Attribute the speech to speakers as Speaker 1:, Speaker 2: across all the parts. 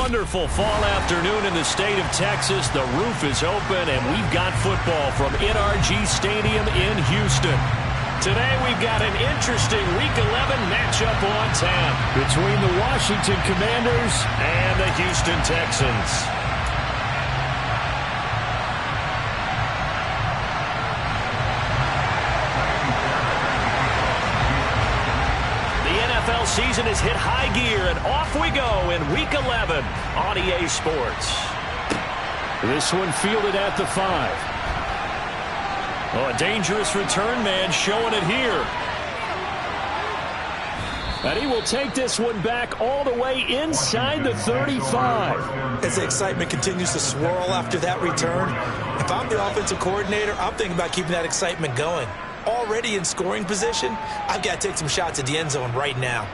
Speaker 1: wonderful fall afternoon in the state of Texas. The roof is open, and we've got football from NRG Stadium in Houston. Today we've got an interesting Week 11 matchup on tap between the Washington Commanders and the Houston Texans. NFL season has hit high gear, and off we go in Week 11 on EA Sports. This one fielded at the 5. Oh, a dangerous return man showing it here. And he will take this one back all the way inside the 35.
Speaker 2: As the excitement continues to swirl after that return, if I'm the offensive coordinator, I'm thinking about keeping that excitement going. Already in scoring position, I've got to take some shots at the end zone right now.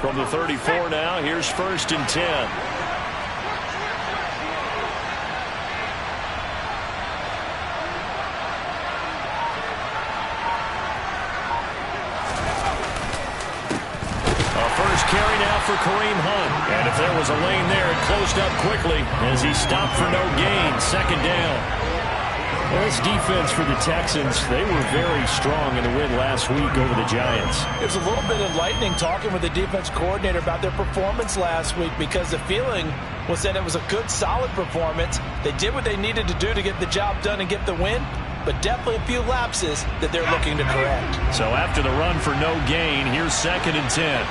Speaker 1: From the 34 now, here's 1st and 10. Carry now for Kareem Hunt. And if there was a lane there, it closed up quickly as he stopped for no gain. 2nd down. Well, this defense for the Texans, they were very strong in the win last week over the Giants.
Speaker 2: It was a little bit enlightening talking with the defense coordinator about their performance last week, because the feeling was that it was a good, solid performance. They did what they needed to do to get the job done and get the win, but definitely a few lapses that they're looking to correct.
Speaker 1: So after the run for no gain, here's 2nd and 10.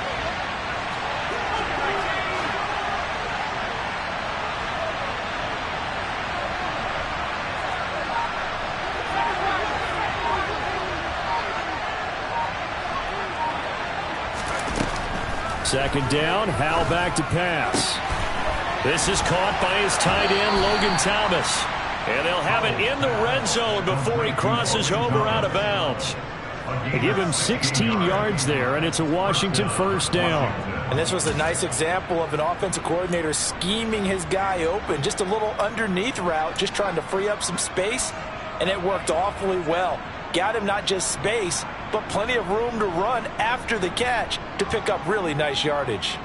Speaker 1: Second down, Howell back to pass. This is caught by his tight end, Logan Thomas. And they'll have it in the red zone before he crosses over out of bounds. They give him 16 yards there, and it's a Washington 1st down.
Speaker 2: And this was a nice example of an offensive coordinator scheming his guy open. Just a little underneath route, just trying to free up some space, and it worked awfully well. Got him not just space, but plenty of room to run after the catch to pick up really nice yardage.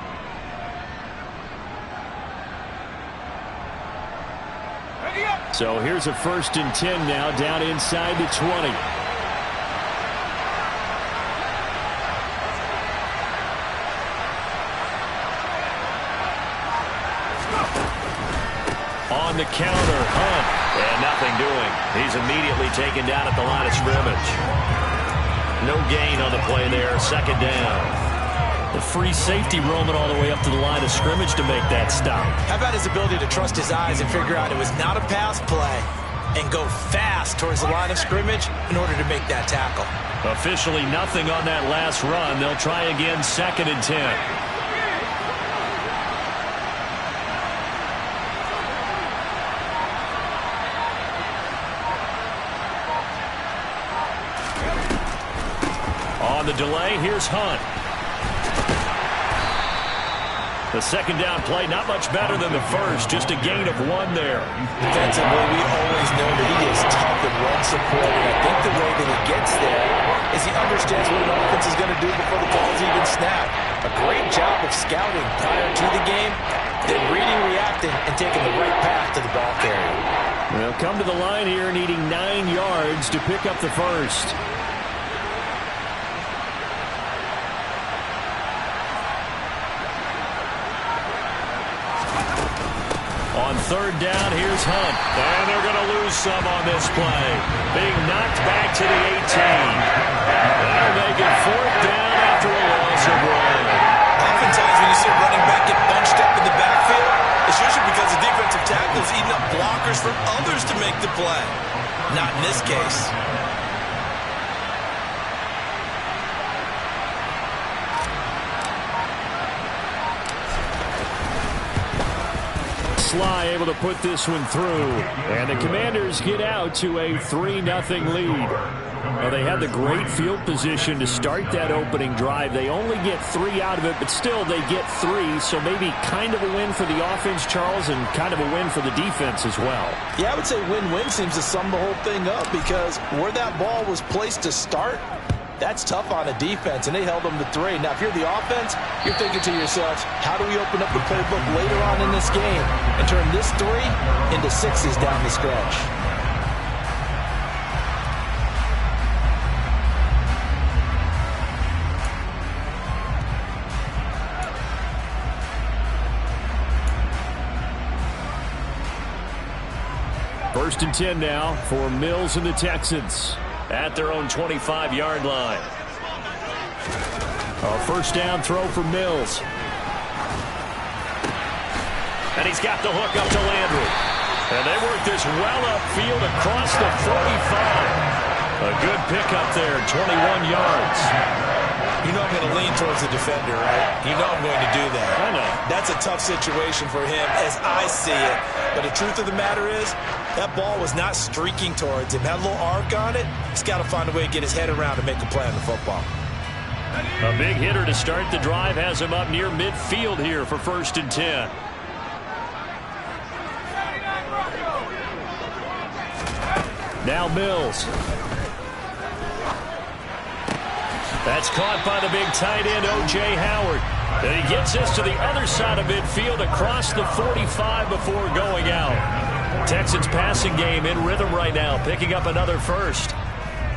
Speaker 1: So here's a 1st and 10 now, down inside the 20. On the counter, Hunt. And nothing doing. He's immediately taken down at the line of scrimmage. No gain on the play there. 2nd down. The free safety roaming all the way up to the line of scrimmage to make that stop.
Speaker 2: How about his ability to trust his eyes and figure out it was not a pass play and go fast towards the line of scrimmage in order to make that tackle.
Speaker 1: Officially nothing on that last run. They'll try again, 2nd and 10. On the delay, here's Hunt. The 2nd down play, not much better than the first, just a gain of 1 there.
Speaker 2: Defensively, we always know that he is tough in run support, and I think the way that he gets there is he understands what an offense is going to do before the ball's even snapped. A great job of scouting prior to the game, then reading, reacting, and taking the right path to the ball carrier.
Speaker 1: They'll come to the line here needing 9 yards to pick up the first. On 3rd down, here's Hunt. And they're going to lose some on this play. Being knocked back to the 18. That'll make it 4th down after a loss of 1.
Speaker 2: Oftentimes when you see a running back get bunched up in the backfield, it's usually because the defensive tackle is eating up blockers from others to make the play. Not in this case.
Speaker 1: Sly able to put this one through. And the Commanders get out to a 3-0 lead. Well, they had the great field position to start that opening drive. They only get 3 out of it, but still they get 3. So maybe kind of a win for the offense, Charles, and kind of a win for the defense as well.
Speaker 2: Yeah, I would say win-win seems to sum the whole thing up because where that ball was placed to start, that's tough on a defense, and they held them to 3. Now, if you're the offense, you're thinking to yourselves, how do we open up the playbook later on in this game and turn this 3 into 6s down the stretch?
Speaker 1: First and 10 now for Mills and the Texans at their own 25-yard line. A first down throw for Mills. And he's got the hook up to Landry. And they work this well upfield across the 45. A good pickup there, 21 yards.
Speaker 2: You know I'm going to lean towards the defender, right? You know I'm going to do that.
Speaker 1: I know.
Speaker 2: That's a tough situation for him as I see it. But the truth of the matter is, that ball was not streaking towards him. Had a little arc on it. He's got to find a way to get his head around and make a play on the football.
Speaker 1: A big hitter to start the drive has him up near midfield here for first and 10. Now Mills. That's caught by the big tight end, O.J. Howard. And he gets this to the other side of midfield across the 45 before going out. Texans passing game in rhythm right now, picking up another first.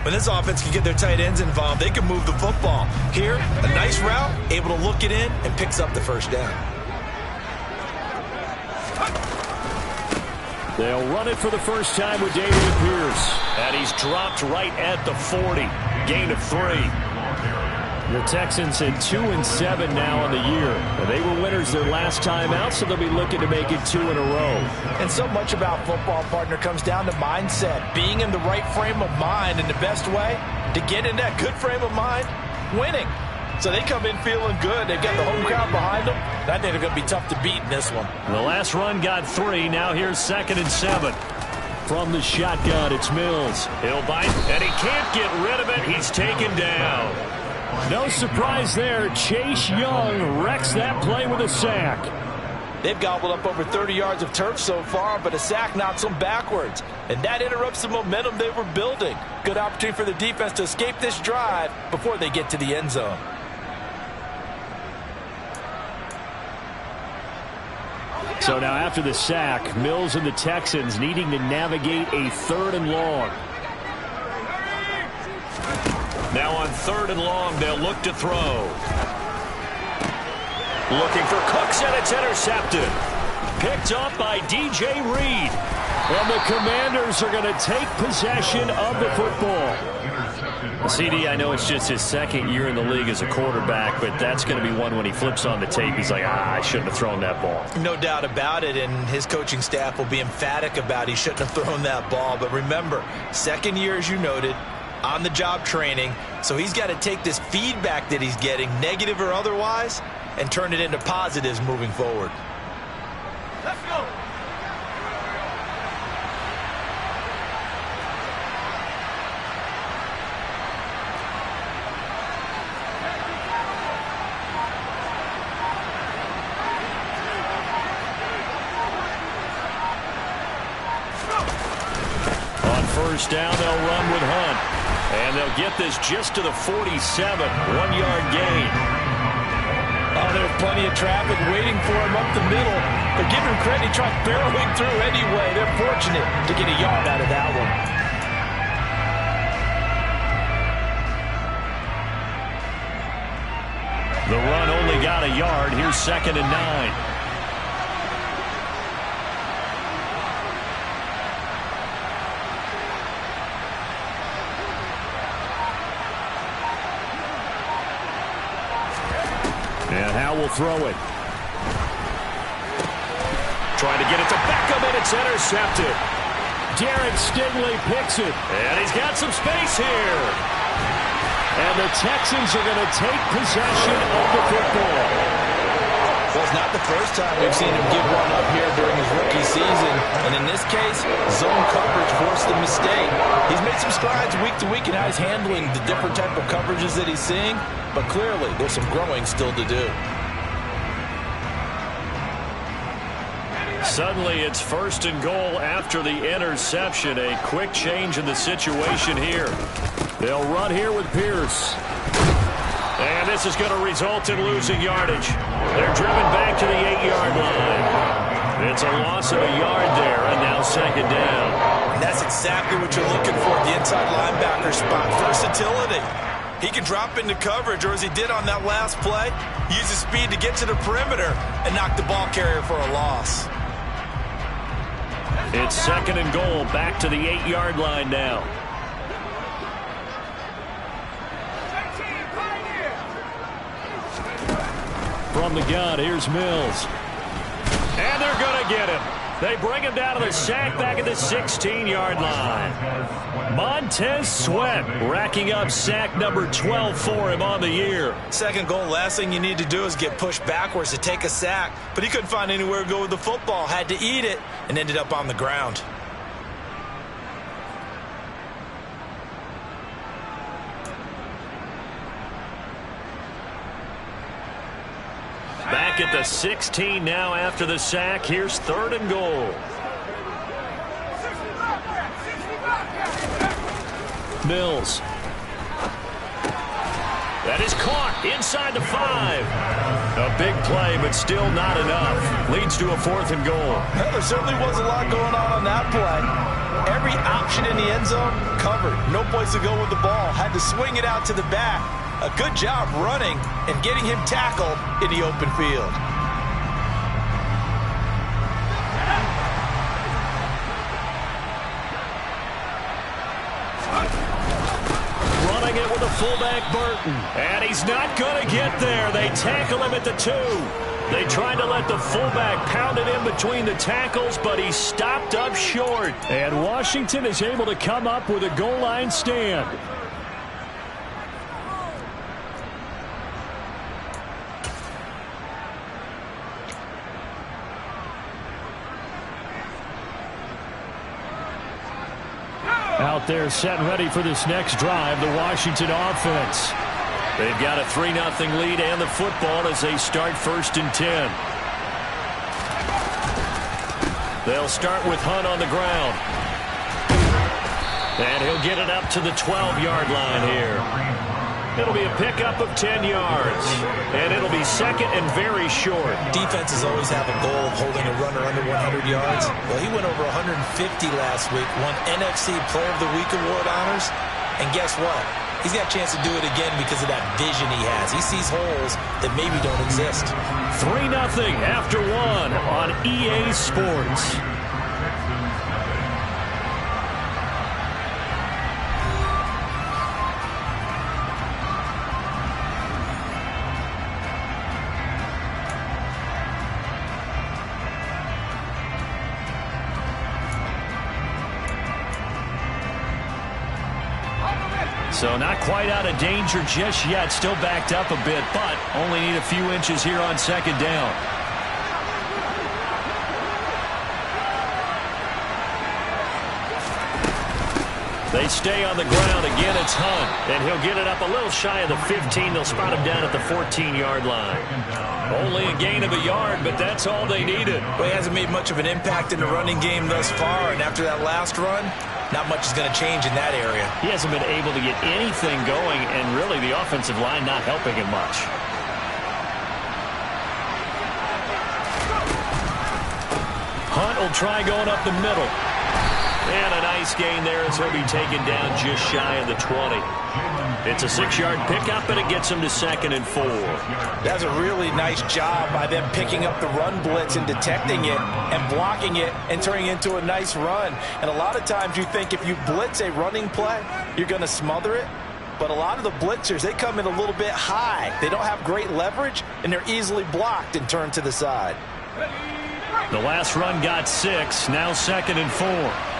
Speaker 2: When this offense can get their tight ends involved, they can move the football. Here, a nice route, able to look it in, and picks up the first down.
Speaker 1: They'll run it for the first time with Dameon Pierce. And he's dropped right at the 40. Gain of 3. The Texans at 2-7 now on the year. And they were winners their last time out, so they'll be looking to make it 2 in a row.
Speaker 2: And so much about football, partner, comes down to mindset. Being in the right frame of mind, and the best way to get in that good frame of mind, winning. So they come in feeling good. They've got the home crowd behind them. I think they're going to be tough to beat in this one.
Speaker 1: The last run got 3. Now here's 2nd and 7. From the shotgun, it's Mills. He'll bite, and he can't get rid of it. He's taken down. No surprise there. Chase Young wrecks that play with a sack.
Speaker 2: They've gobbled up over 30 yards of turf so far, but a sack knocks them backwards. And that interrupts the momentum they were building. Good opportunity for the defense to escape this drive before they get to the end zone.
Speaker 1: So now after the sack, Mills and the Texans needing to navigate a 3rd and long. Now on 3rd and long, they'll look to throw. Looking for Cooks, and it's intercepted. Picked up by DJ Reed. And the Commanders are going to take possession of the football. CD, I know it's just his 2nd year in the league as a quarterback, but that's going to be one when he flips on the tape. He's like, I shouldn't have thrown that ball.
Speaker 2: No doubt about it, and his coaching staff will be emphatic about he shouldn't have thrown that ball. But remember, 2nd year, as you noted, on-the-job training, so he's got to take this feedback that he's getting, negative or otherwise, and turn it into positives moving forward. Let's go.
Speaker 1: First down, they'll run with Hunt. And they'll get this just to the 47. 1-yard gain.
Speaker 2: Oh, there's plenty of traffic waiting for him up the middle. But give him credit, he tried barreling through anyway. They're fortunate to get a yard out of that one.
Speaker 1: The run only got a yard. Here's 2nd and 9. And Howe will throw it. Trying to get it to Beckham, and it's intercepted. Derek Stingley picks it. And he's got some space here. And the Texans are going to take possession of the football.
Speaker 2: Well, it's not the first time we've seen him give one up here during his rookie season. And in this case, zone coverage forced the mistake. He's made some strides week to week in how he's handling the different type of coverages that he's seeing. But clearly, there's some growing still to do.
Speaker 1: Suddenly, it's 1st and goal after the interception. A quick change in the situation here. They'll run here with Pierce. And this is going to result in losing yardage. They're driven back to the 8-yard line. It's a loss of a yard there, and now 2nd down.
Speaker 2: And that's exactly what you're looking for, the inside linebacker spot. Versatility. He can drop into coverage, or as he did on that last play, use his speed to get to the perimeter and knock the ball carrier for a loss.
Speaker 1: It's 2nd and goal, back to the 8-yard line now. From the gun, here's Mills. And they're going to get him. They bring him down to the sack back at the 16-yard line. Montez Sweat racking up sack number 12 for him on the year.
Speaker 2: 2nd goal, last thing you need to do is get pushed backwards to take a sack. But he couldn't find anywhere to go with the football. Had to eat it and ended up on the ground.
Speaker 1: Back at the 16 now after the sack. Here's 3rd and goal. Mills. That is caught inside the 5. A big play, but still not enough. Leads to a 4th and goal.
Speaker 2: Well, there certainly was a lot going on that play. Every option in the end zone covered. No place to go with the ball. Had to swing it out to the back. A good job running and getting him tackled in the open field.
Speaker 1: Running it with the fullback Burton. And he's not going to get there. They tackle him at the 2. They tried to let the fullback pound it in between the tackles, but he stopped up short. And Washington is able to come up with a goal line stand. Out there set and ready for this next drive, the Washington offense. They've got a 3-0 lead and the football as they start 1st and 10. They'll start with Hunt on the ground. And he'll get it up to the 12-yard line here. It'll be a pickup of 10 yards. And it'll be 2nd and very short.
Speaker 2: Defenses always have a goal of holding a runner under 100 yards. Well, he went over 150 last week, won NFC Player of the Week award honors. And guess what? He's got a chance to do it again because of that vision he has. He sees holes that maybe don't exist.
Speaker 1: 3-0 after 1 on EA Sports. So not quite out of danger just yet. Still backed up a bit, but only need a few inches here on 2nd down. They stay on the ground. Again, it's Hunt. And he'll get it up a little shy of the 15. They'll spot him down at the 14-yard line. Only a gain of a yard, but that's all they needed.
Speaker 2: Well, he hasn't made much of an impact in the running game thus far. And after that last run, not much is going to change in that area.
Speaker 1: He hasn't been able to get anything going, and really the offensive line not helping him much. Hunt will try going up the middle. And a nice gain there as he'll be taken down just shy of the 20. It's a 6-yard pickup, and it gets him to 2nd and 4.
Speaker 2: That's a really nice job by them picking up the run blitz and detecting it and blocking it and turning it into a nice run. And a lot of times you think if you blitz a running play, you're going to smother it. But a lot of the blitzers, they come in a little bit high. They don't have great leverage, and they're easily blocked and turned to the side.
Speaker 1: The last run got 6, now 2nd and 4.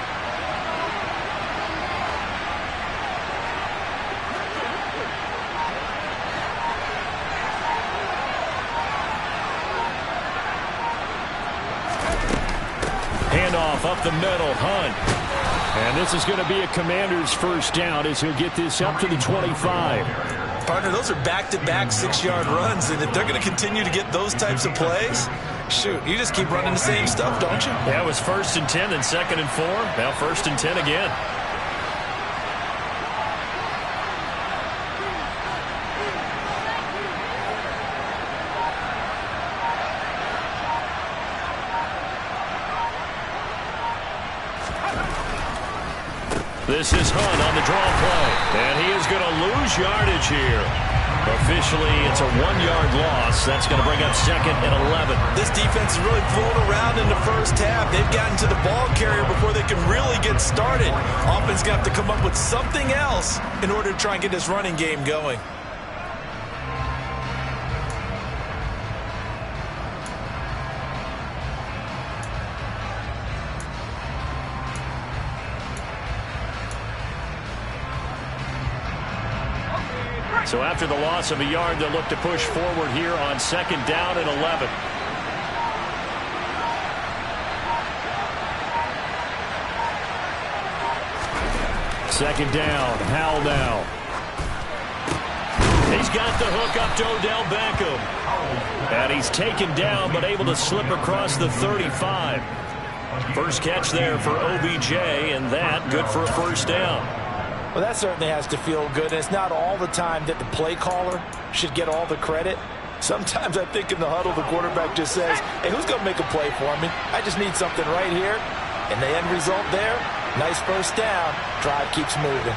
Speaker 1: handoff up the middle. Hunt. And this is going to be a Commander's first down as he'll get this up to the 25.
Speaker 2: Partner, those are back-to-back 6-yard runs, and if they're going to continue to get those types of plays, shoot, you just keep running the same stuff, don't you?
Speaker 1: Yeah, it was 1st and 10, then 2nd and 4. Now 1st and 10 again. This is Hunt on the draw play, and he is going to lose yardage here. Officially, it's a 1-yard loss. That's going to bring up 2nd and 11.
Speaker 2: This defense is really flown around in the first half. They've gotten to the ball carrier before they can really get started. Offense got to come up with something else in order to try and get this running game going.
Speaker 1: So after the loss of a yard, they'll look to push forward here on 2nd down and 11. Second down, Howell now. He's got the hook up to Odell Beckham. And he's taken down, but able to slip across the 35. First catch there for OBJ, and that good for a first down.
Speaker 2: Well, that certainly has to feel good, and it's not all the time that the play caller should get all the credit. Sometimes I think in the huddle, the quarterback just says, hey, who's going to make a play for me? I just need something right here. And the end result there, nice first down. Drive keeps moving.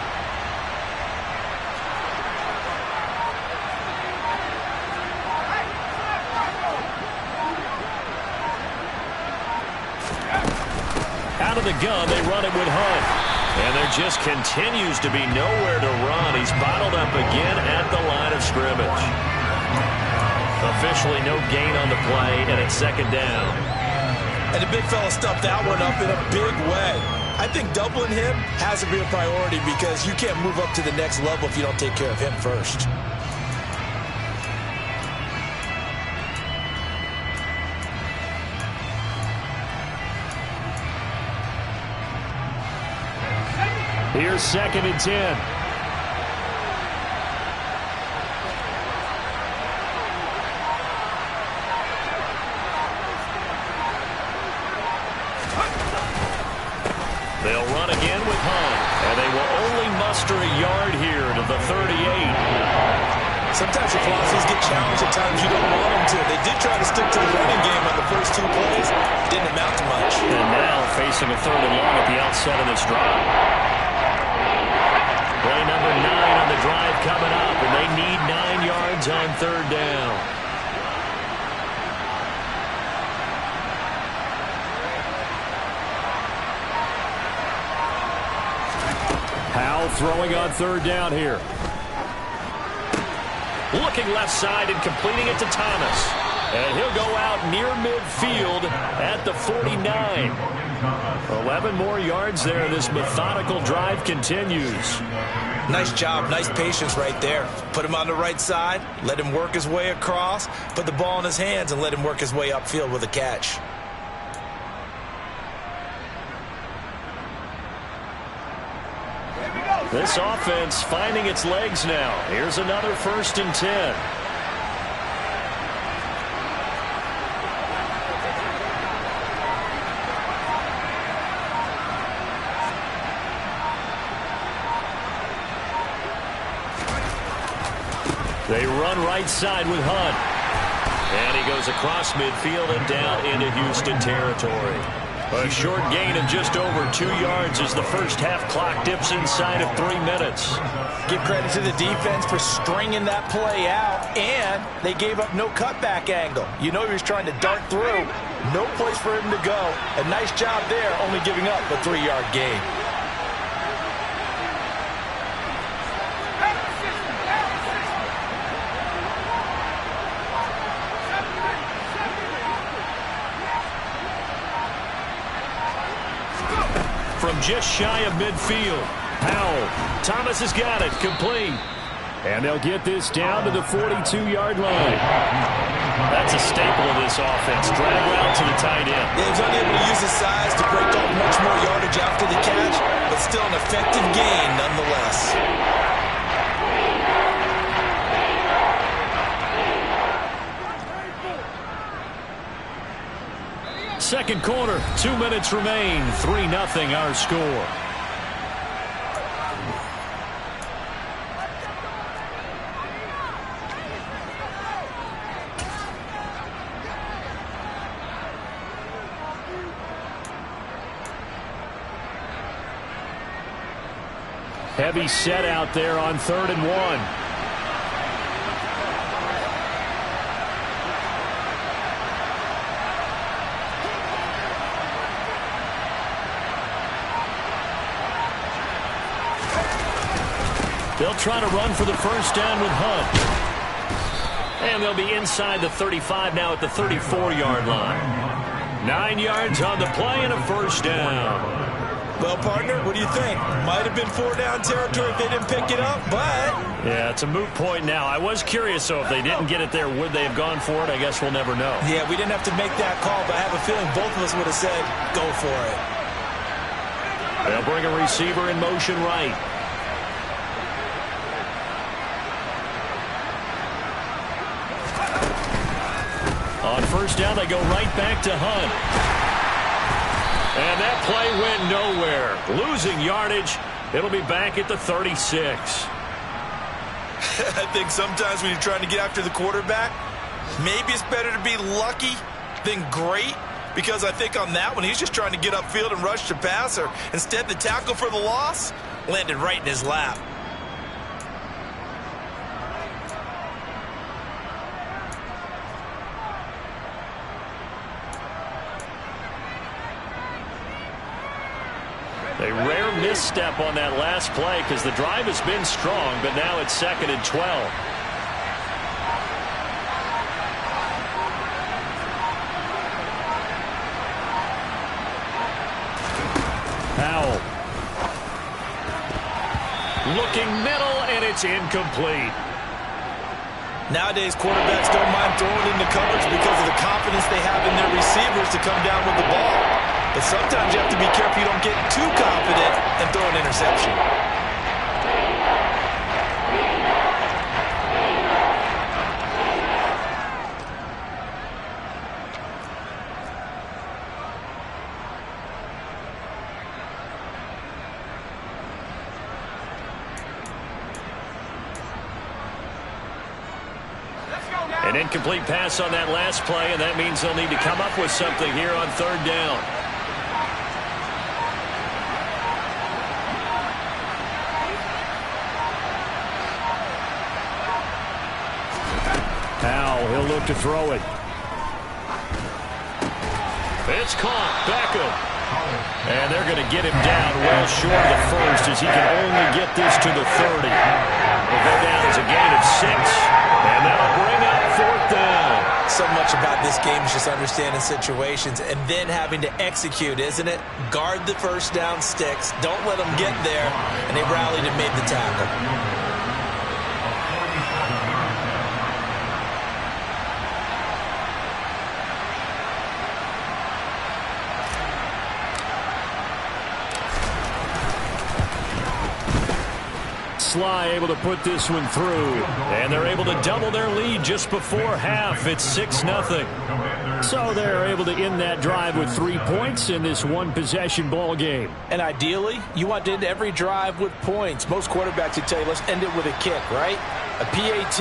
Speaker 1: Out of the gun, they run it with Hunt. And there just continues to be nowhere to run. He's bottled up again at the line of scrimmage. Officially no gain on the play, and it's 2nd down.
Speaker 2: And the big fella stuffed that one up in a big way. I think doubling him has to be a priority because you can't move up to the next level if you don't take care of him first.
Speaker 1: Here's 2nd and 10. They'll run again with Hunt, and they will only muster a yard here to the 38.
Speaker 2: Sometimes your philosophies get challenged at times you don't want them to. They did try to stick to the running game on the first 2 plays. Didn't amount to much.
Speaker 1: And now facing a 3rd and long at the outset of this drive. Play number 9 on the drive coming up, and they need 9 yards on 3rd down. Howell throwing on 3rd down here. Looking left side and completing it to Thomas. And he'll go out near midfield at the 49. 11 more yards there. This methodical drive continues.
Speaker 2: Nice job, nice patience right there. Put him on the right side, let him work his way across, put the ball in his hands, and let him work his way upfield with a catch.
Speaker 1: This offense finding its legs now. Here's another 1st and 10. They run right side with Hunt. And he goes across midfield and down into Houston territory. A short gain of just over 2 yards as the first half clock dips inside of 3 minutes.
Speaker 2: Give credit to the defense for stringing that play out, and they gave up no cutback angle. You know he was trying to dart through. No place for him to go. A nice job there, only giving up a 3-yard gain.
Speaker 1: From just shy of midfield, Howell. Thomas has got it, complete. And they'll get this down to the 42-yard line. That's a staple of this offense. Drag route to the tight end.
Speaker 2: Yeah, he was unable to use his size to break off much more yardage after the catch, but still an effective gain nonetheless.
Speaker 1: Second quarter, 2 minutes remain. 3-0 our score. Heavy set out there on 3rd and 1. They'll try to run for the first down with Hunt. And they'll be inside the 35 now at the 34-yard line. 9 yards on the play and a first down.
Speaker 2: Well, partner, what do you think? Might have been 4-down territory if they didn't pick it up, but...
Speaker 1: Yeah, it's a moot point now. I was curious, so if they didn't get it there, would they have gone for it? I guess we'll never know.
Speaker 2: Yeah, we didn't have to make that call, but I have a feeling both of us would have said, go for it.
Speaker 1: They'll bring a receiver in motion right. On first down, they go right back to Hunt. And that play went nowhere. Losing yardage. It'll be back at the 36.
Speaker 2: I think sometimes when you're trying to get after the quarterback, maybe it's better to be lucky than great. Because I think on that one, he's just trying to get upfield and rush the passer. Instead, the tackle for the loss landed right in his lap.
Speaker 1: A rare misstep on that last play because the drive has been strong, but now it's 2nd and 12. Powell. Looking middle, and it's incomplete.
Speaker 2: Nowadays, quarterbacks don't mind throwing into coverage because of the confidence they have in their receivers to come down with the ball. But sometimes you have to be careful you don't get too confident and throw an interception.
Speaker 1: An incomplete pass on that last play, and that means they'll need to come up with something here on 3rd down. Powell, he'll look to throw it. It's caught. Beckham. And they're going to get him down well short of the first as he can only get this to the 30. Will go down as a gain of 6. And that'll bring up 4th down.
Speaker 2: So much about this game is just understanding situations and then having to execute, isn't it? Guard the first down sticks. Don't let them get there. And they rallied and made the tackle.
Speaker 1: Sly able to put this one through, and they're able to double their lead just before half. It's 6-0. So they're able to end that drive with 3 points in this one-possession ball game.
Speaker 2: And ideally, you want to end every drive with points. Most quarterbacks would tell you, let's end it with a kick, right? A PAT,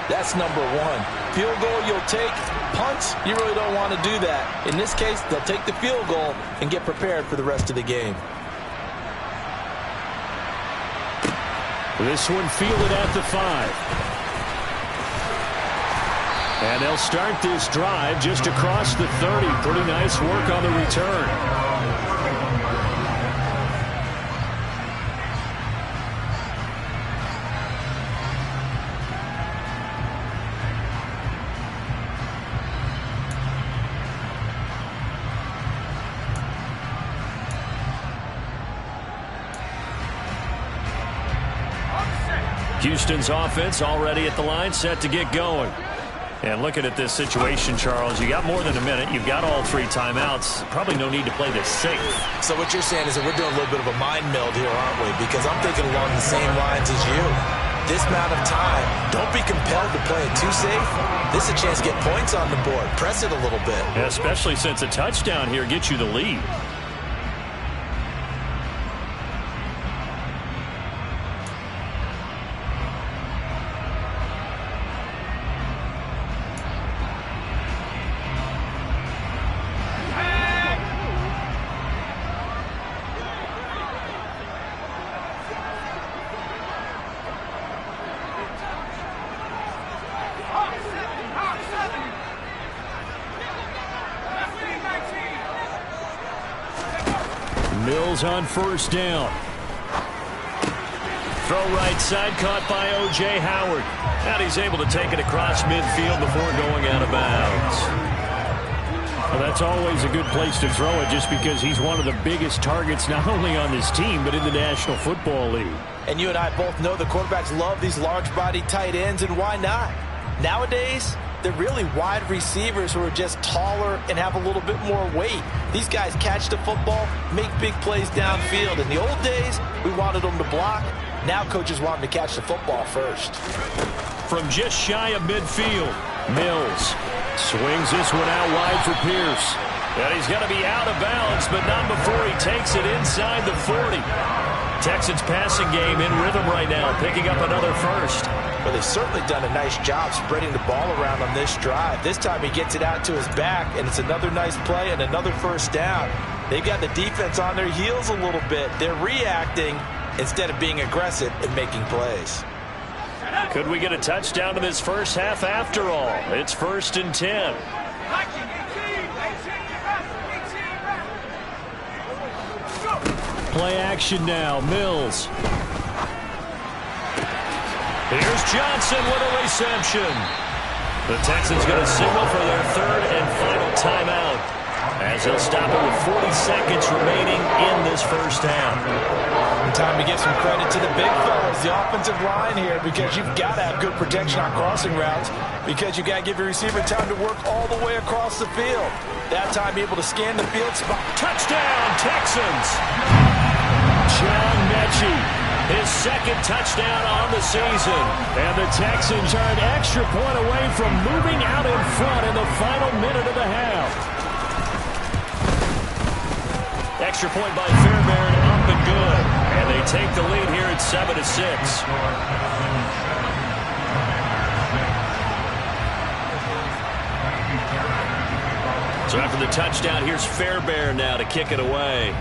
Speaker 2: that's number 1. Field goal you'll take. Punts, you really don't want to do that. In this case, they'll take the field goal and get prepared for the rest of the game.
Speaker 1: This one fielded at the 5. And they'll start this drive just across the 30. Pretty nice work on the return. Houston's offense already at the line, set to get going. And looking at this situation, Charles, you got more than a minute. You've got all 3 timeouts. Probably no need to play this safe.
Speaker 2: So what you're saying is that we're doing a little bit of a mind meld here, aren't we? Because I'm thinking along the same lines as you. This amount of time, don't be compelled to play it too safe. This is a chance to get points on the board. Press it a little bit.
Speaker 1: Yeah, especially since a touchdown here gets you the lead. Mills on first down. Throw right side, caught by O.J. Howard. And he's able to take it across midfield before going out of bounds. Well, that's always a good place to throw it just because he's one of the biggest targets not only on this team but in the National Football League.
Speaker 2: And you and I both know the quarterbacks love these large-body tight ends, and why not? Nowadays, they're really wide receivers who are just taller and have a little bit more weight. These guys catch the football, make big plays downfield. In the old days, we wanted them to block. Now coaches want them to catch the football first.
Speaker 1: From just shy of midfield, Mills swings this one out wide for Pierce. And he's going to be out of bounds, but not before he takes it inside the 40. Texans passing game in rhythm right now, picking up another first.
Speaker 2: Well, they've certainly done a nice job spreading the ball around on this drive. This time he gets it out to his back, and it's another nice play and another first down. They've got the defense on their heels a little bit. They're reacting instead of being aggressive and making plays.
Speaker 1: Could we get a touchdown in this first half after all? It's 1st and 10. Play action now. Mills. Here's Johnson with a reception. The Texans going to signal for their 3rd and final timeout as they'll stop it with 40 seconds remaining in this first half.
Speaker 2: Time to give some credit to the big fellas, the offensive line here, because you've got to have good protection on crossing routes, because you've got to give your receiver time to work all the way across the field. That time able to scan the field spot.
Speaker 1: Touchdown, Texans! John Mechie. His 2nd touchdown on the season. And the Texans are an extra point away from moving out in front in the final minute of the half. Extra point by Fairbairn, up and good. And they take the lead here at 7-6. So after the touchdown, here's Fairbairn now to kick it away.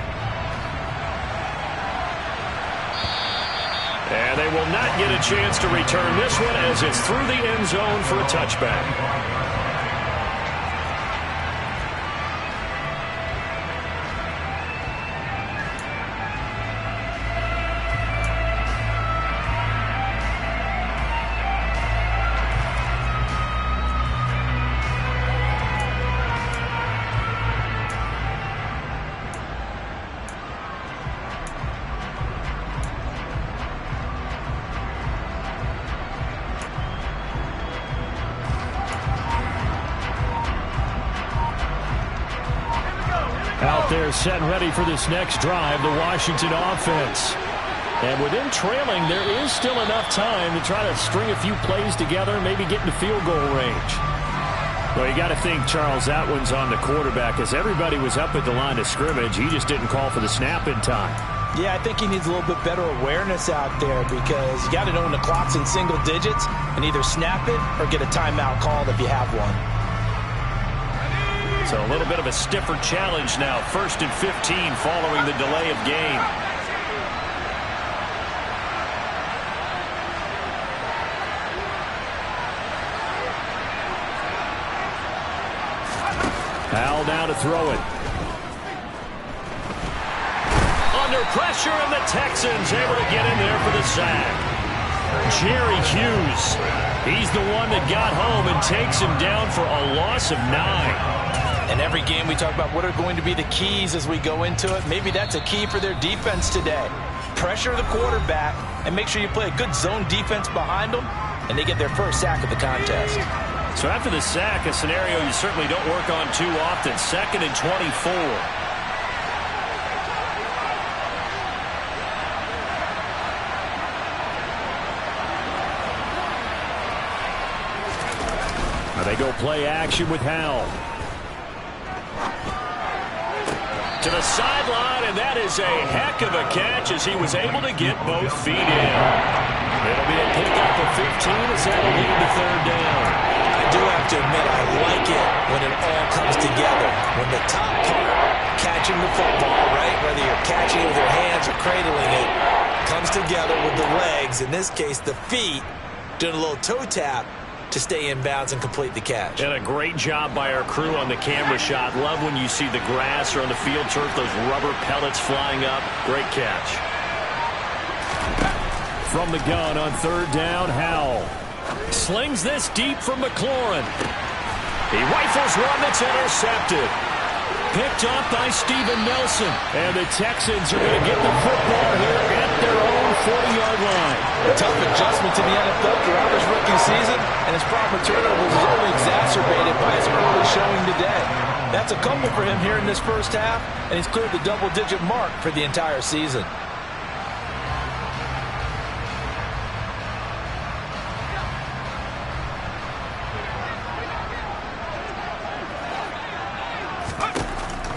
Speaker 1: And they will not get a chance to return this one as it's through the end zone for a touchback. Out there set and ready for this next drive, the Washington offense. And with them trailing, there is still enough time to try to string a few plays together, maybe get into field goal range. Well, you got to think, Charles, that one's on the quarterback, as everybody was up at the line of scrimmage. He just didn't call for the snap in time.
Speaker 2: Yeah, I think he needs a little bit better awareness out there, because you got to know when the clock's in single digits and either snap it or get a timeout called if you have one.
Speaker 1: So a little bit of a stiffer challenge now. 1st and 15 following the delay of game. Howell now to throw it. Under pressure, and the Texans able to get in there for the sack. Jerry Hughes. He's the one that got home and takes him down for a loss of 9.
Speaker 2: And every game we talk about what are going to be the keys as we go into it. Maybe that's a key for their defense today. Pressure the quarterback and make sure you play a good zone defense behind them, and they get their first sack of the contest.
Speaker 1: So after the sack, a scenario you certainly don't work on too often. 2nd and 24. They go play action with Howell. To the sideline, and that is a heck of a catch as he was able to get both feet in. It'll be a pickup of 15 as that'll lead to 3rd down.
Speaker 2: I do have to admit, I like it when it all comes together. When the top part, catching the football, right, whether you're catching it with your hands or cradling it, comes together with the legs, in this case the feet, doing a little toe tap to stay in bounds and complete the catch.
Speaker 1: And a great job by our crew on the camera shot. Love when you see the grass or on the field turf, those rubber pellets flying up. Great catch. From the gun on 3rd down, Howell slings this deep from McLaurin. He rifles one that's intercepted. Picked up by Steven Nelson. And the Texans are going to get the football here at their own 40-yard line.
Speaker 2: A tough adjustment to the NFL throughout his rookie season, and his problem with turnovers is only exacerbated by his early showing today. That's a couple for him here in this first half, and he's cleared the double-digit mark for the entire season.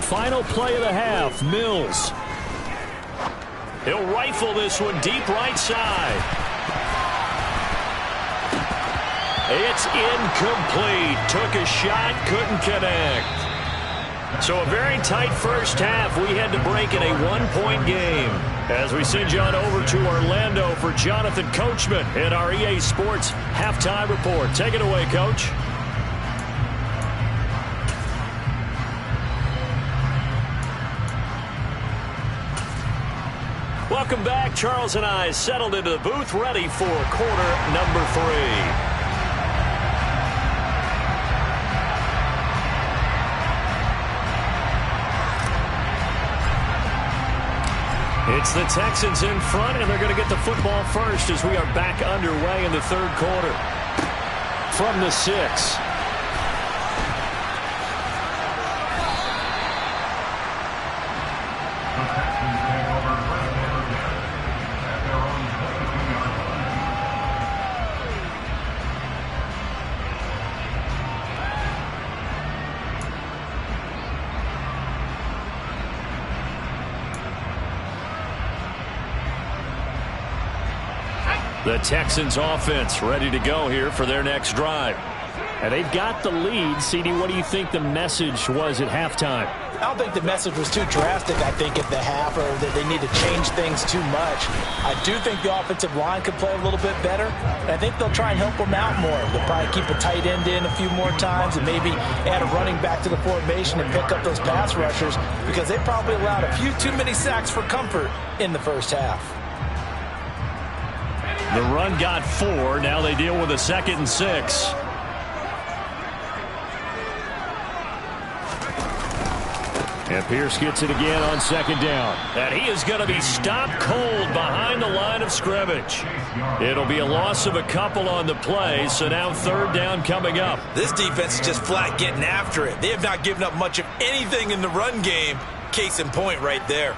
Speaker 1: Final play of the half, Mills. He'll rifle this one deep right side. It's incomplete. Took a shot, couldn't connect. So a very tight first half. We had to break in a 1-point game. As we send you on over to Orlando for Jonathan Coachman in our EA Sports Halftime Report. Take it away, Coach. Welcome back. Charles and I settled into the booth, ready for quarter number 3. It's the Texans in front, and they're going to get the football first as we are back underway in the 3rd quarter. From the 6. The Texans offense ready to go here for their next drive. And they've got the lead. CD, what do you think the message was at halftime?
Speaker 2: I don't think the message was too drastic, I think, at the half, or that they need to change things too much. I do think the offensive line could play a little bit better, and I think they'll try and help them out more. They'll probably keep a tight end in a few more times and maybe add a running back to the formation and pick up those pass rushers, because they probably allowed a few too many sacks for comfort in the first half.
Speaker 1: The run got 4. Now they deal with a 2nd and 6. And Pierce gets it again on 2nd down. And he is going to be stopped cold behind the line of scrimmage. It'll be a loss of a couple on the play, so now 3rd down coming up.
Speaker 2: This defense is just flat getting after it. They have not given up much of anything in the run game. Case in point right there.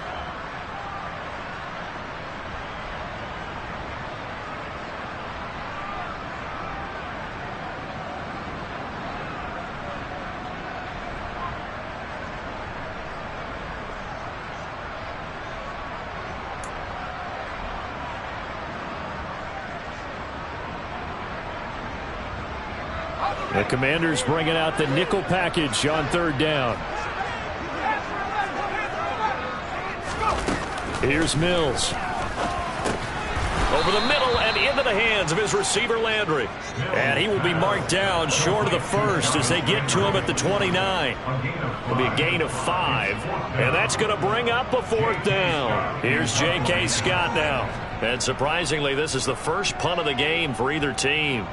Speaker 1: The Commanders bringing out the nickel package on 3rd down. Here's Mills. Over the middle and into the hands of his receiver Landry. And he will be marked down short of the first as they get to him at the 29. It'll be a gain of 5. And that's going to bring up a 4th down. Here's J.K. Scott now. And surprisingly, this is the first punt of the game for either team.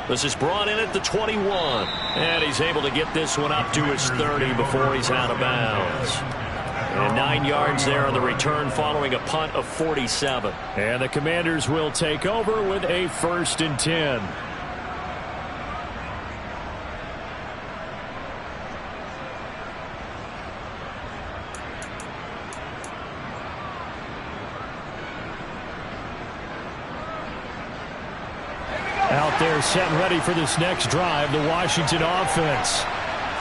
Speaker 1: This is brought in at the 21. And he's able to get this one up to his 30 before he's out of bounds. And 9 yards there on the return following a punt of 47.
Speaker 3: And the Commanders will take over with a 1st and 10. Out there set and ready for this next drive, the Washington offense.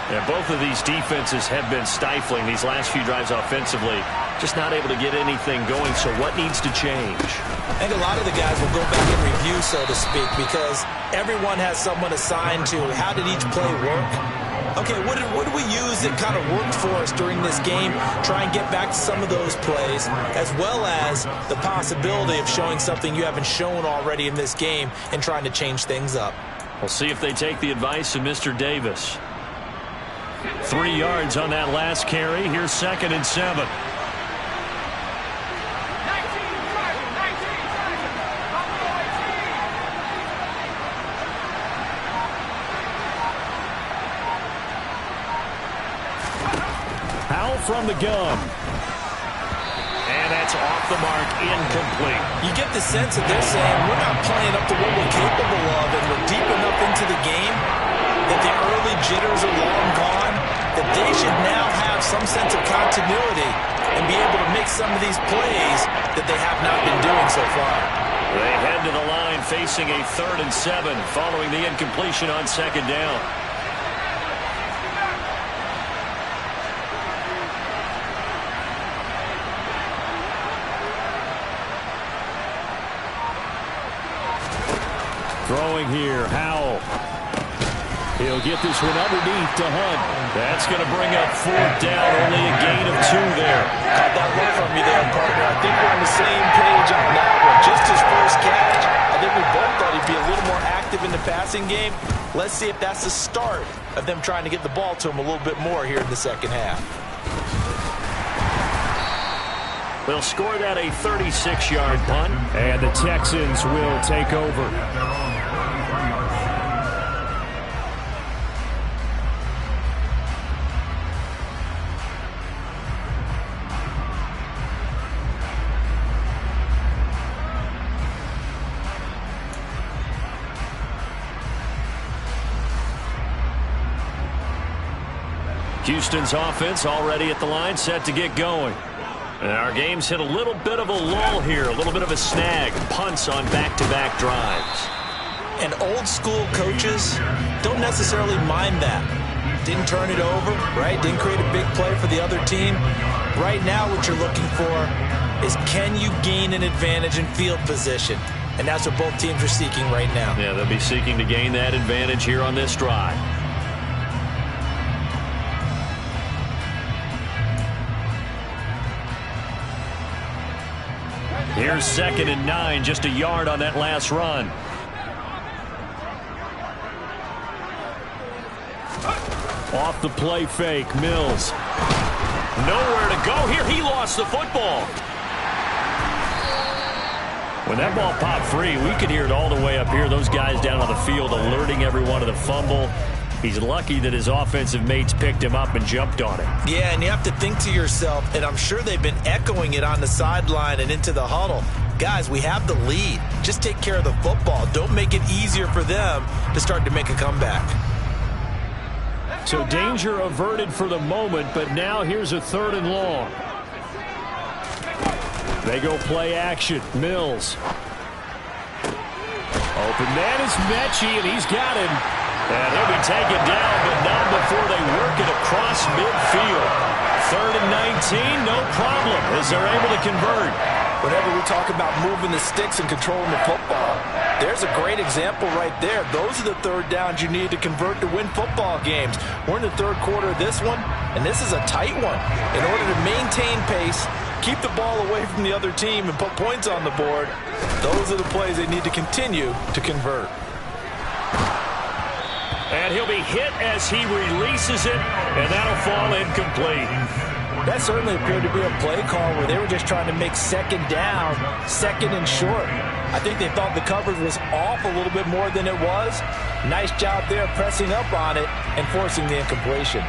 Speaker 1: And both of these defenses have been stifling these last few drives offensively. Just not able to get anything going, so what needs to change?
Speaker 2: I think a lot of the guys will go back and review, so to speak, because everyone has someone assigned to how did each play work. Okay, what did we use that kind of worked for us during this game? Try and get back to some of those plays, as well as the possibility of showing something you haven't shown already in this game and trying to change things up.
Speaker 1: We'll see if they take the advice of Mr. Davis.
Speaker 3: 3 yards on that last carry. Here's 2nd and 7. Howell from the gun.
Speaker 1: And that's off the mark, incomplete.
Speaker 2: You get the sense that they're saying we're not playing up to what we're capable of, and we're deep enough into the game that the early jitters are long gone, that they should now have some sense of continuity and be able to make some of these plays that they have not been doing so far.
Speaker 1: They head to the line facing a 3rd and 7 following the incompletion on 2nd down.
Speaker 3: Throwing here, Howell. He'll get this one underneath to Hunt.
Speaker 1: That's going to bring up 4th down, only a gain of 2 there.
Speaker 2: Caught that one from you there, partner. I think we're on the same page on that one. Just his first catch. I think we both thought he'd be a little more active in the passing game. Let's see if that's the start of them trying to get the ball to him a little bit more here in the second half.
Speaker 1: They'll score that a 36-yard punt.
Speaker 3: And the Texans will take over.
Speaker 1: Houston's offense already at the line, set to get going. And our game's hit a little bit of a lull here, a little bit of a snag. Punts on back-to-back drives.
Speaker 2: And old-school coaches don't necessarily mind that. Didn't turn it over, right? Didn't create a big play for the other team. Right now what you're looking for is can you gain an advantage in field position? And that's what both teams are seeking right now.
Speaker 1: Yeah, they'll be seeking to gain that advantage here on this drive.
Speaker 3: Here's 2nd and 9, just a yard on that last run. Off the play fake, Mills.
Speaker 1: Nowhere to go here. He lost the football.
Speaker 3: When that ball popped free, we could hear it all the way up here. Those guys down on the field alerting everyone of the fumble. He's lucky that his offensive mates picked him up and jumped on it.
Speaker 2: Yeah, and you have to think to yourself, and I'm sure they've been echoing it on the sideline and into the huddle. Guys, we have the lead. Just take care of the football. Don't make it easier for them to start to make a comeback.
Speaker 3: So danger averted for the moment, but now here's a 3rd and long. They go play action. Mills. Open man is Mechie, and he's got him.
Speaker 1: And he'll be taken down, but not before they work it across midfield. 3rd and 19, no problem, as they're able to convert.
Speaker 2: Whenever we talk about moving the sticks and controlling the football, there's a great example right there. Those are the 3rd downs you need to convert to win football games. We're in the 3rd quarter of this one, and this is a tight one. In order to maintain pace, keep the ball away from the other team, and put points on the board, those are the plays they need to continue to convert.
Speaker 1: And he'll be hit as he releases it, and that'll fall incomplete.
Speaker 2: That certainly appeared to be a play call where they were just trying to make 2nd down, 2nd and short. I think they thought the coverage was off a little bit more than it was. Nice job there pressing up on it and forcing the incompletion.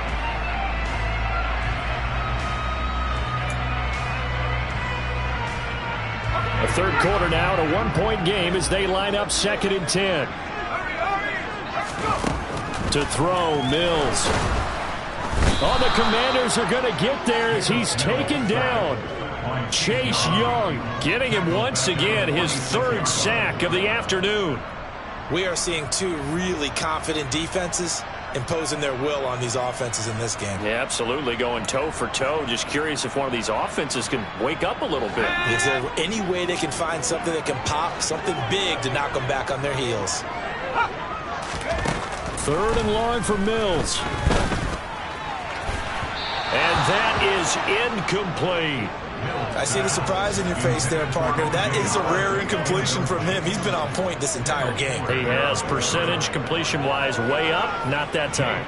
Speaker 1: third quarter now, at a one-point game as they line up 2nd and 10. To throw, Mills. Oh, the Commanders are going to get there as he's taken down. Chase Young getting him once again his 3rd sack of the afternoon.
Speaker 2: We are seeing 2 really confident defenses imposing their will on these offenses in this game.
Speaker 1: Yeah, absolutely, going toe for toe. Just curious if one of these offenses can wake up a little bit.
Speaker 2: Is there any way they can find something that can pop, something big to knock them back on their heels?
Speaker 1: 3rd and long for Mills. And that is incomplete.
Speaker 2: I see the surprise in your face there, partner. That is a rare incompletion from him. He's been on point this entire game.
Speaker 1: He has, percentage completion-wise way up. Not that time.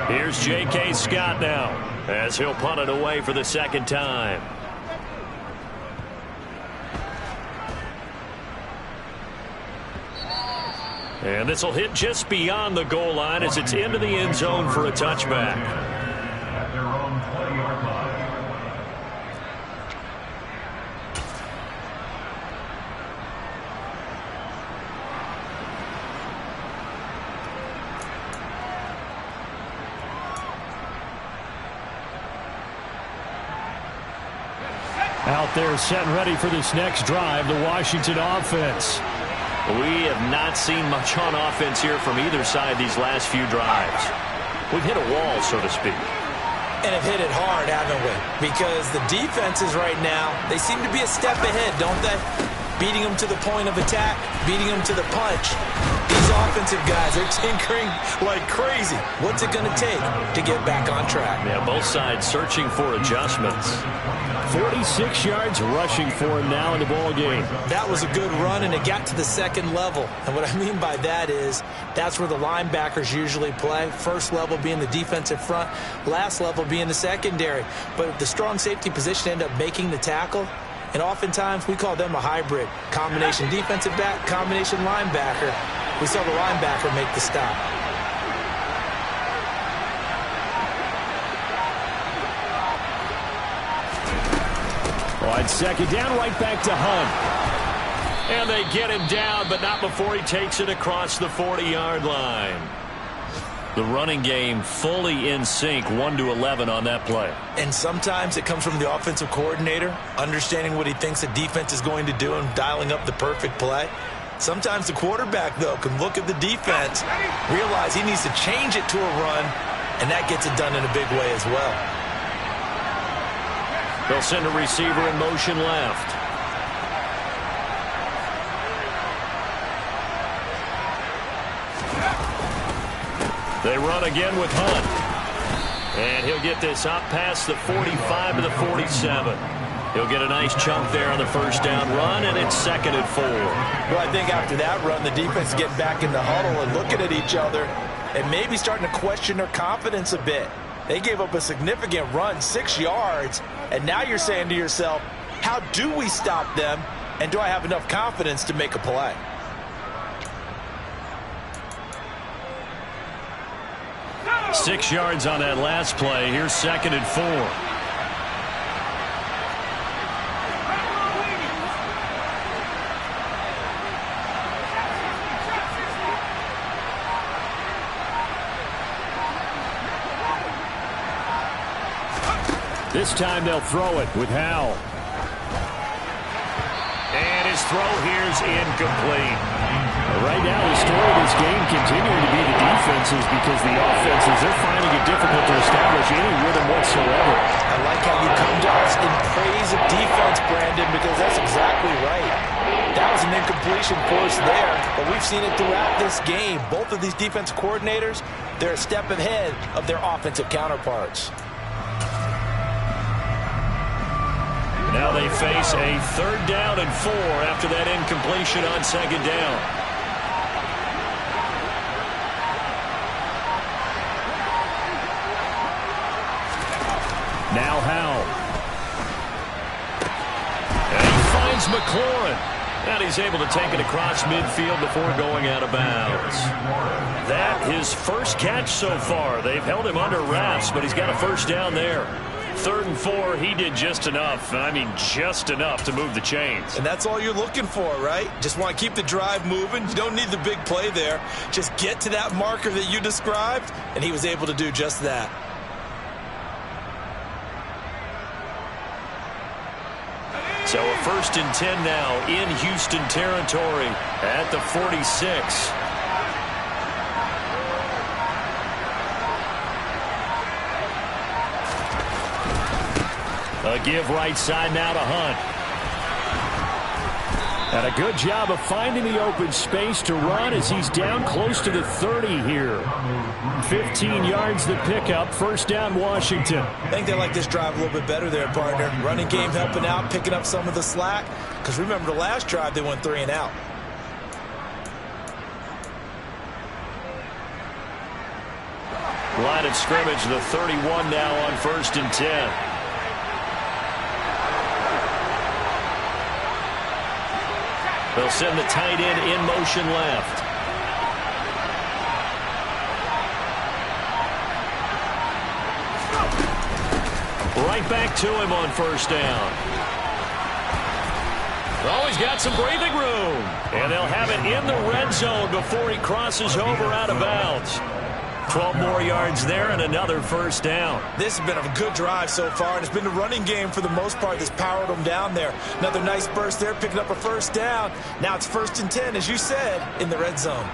Speaker 1: Here's J.K. Scott now as he'll punt it away for the 2nd time. And this will hit just beyond the goal line as it's into the end zone for a touchback. Out there set and ready for this next drive, the Washington offense. We have not seen much on offense here from either side these last few drives. We've hit a wall, so to speak.
Speaker 2: And have hit it hard, haven't we? Because the defenses right now, they seem to be a step ahead, don't they? Beating them to the point of attack, beating them to the punch. These offensive guys are tinkering like crazy. What's it going to take to get back on track?
Speaker 1: Yeah, both sides searching for adjustments. 46 yards rushing for him now in the ball game.
Speaker 2: That was a good run, and it got to the 2nd level. And what I mean by that is that's where the linebackers usually play. First level being the defensive front, last level being the secondary. But the strong safety position end up making the tackle. And oftentimes we call them a hybrid. Combination defensive back, combination linebacker. We saw the linebacker make the stop.
Speaker 1: Wide 2nd down, right back to Hunt. And they get him down, but not before he takes it across the 40-yard line. The running game fully in sync, 1-11 on that play.
Speaker 2: And sometimes it comes from the offensive coordinator, understanding what he thinks the defense is going to do and dialing up the perfect play. Sometimes the quarterback, though, can look at the defense, realize he needs to change it to a run, and that gets it done in a big way as well.
Speaker 1: They'll send a receiver in motion left. They run again with Hunt. And he'll get this up past the 45 to the 47. He'll get a nice chunk there on the 1st down run, and it's 2nd and 4.
Speaker 2: Well, I think after that run, the defense getting back in the huddle and looking at each other and maybe starting to question their confidence a bit. They gave up a significant run, 6 yards, and now you're saying to yourself, how do we stop them, and do I have enough confidence to make a play?
Speaker 1: Six yards on that last play. Here's 2nd and 4. This time they'll throw it with Howell. And his throw here's incomplete. Right now, the story of this game continuing to be the defenses, because the offenses, they're finding it difficult to establish any rhythm whatsoever.
Speaker 2: I like how you come to us in praise of defense, Brandon, because that's exactly right. That was an incompletion for us there, but we've seen it throughout this game. Both of these defense coordinators, they're a step ahead of their offensive counterparts.
Speaker 1: Now they face a 3rd down and 4 after that incompletion on 2nd down. Now Howell. And he finds McLaurin. And he's able to take it across midfield before going out of bounds. That his first catch so far. They've held him under wraps, but he's got a 1st down there.
Speaker 3: 3rd and 4, he did just enough, and I mean just enough to move the chains.
Speaker 2: And that's all you're looking for, right? Just want to keep the drive moving. You don't need the big play there. Just get to that marker that you described, and he was able to do just that.
Speaker 3: So a 1st and 10 now in Houston territory at the 46. A give right side now to Hunt. And a good job of finding the open space to run as he's down close to the 30 here. 15 yards the pickup. 1st down, Washington.
Speaker 2: I think they like this drive a little bit better there, partner. Running game helping out, picking up some of the slack. Because remember, the last drive they went 3 and out.
Speaker 3: Line of scrimmage, the 31 now on 1st and 10. They'll send the tight end in motion left. Right back to him on 1st down. Oh, he's got some breathing room. And they'll have it in the red zone before he crosses over out of bounds. 12 more yards there and another 1st down.
Speaker 2: This has been a good drive so far, and it's been the running game for the most part that's powered them down there. Another nice burst there, picking up a 1st down. Now it's 1st and 10, as you said, in the red zone.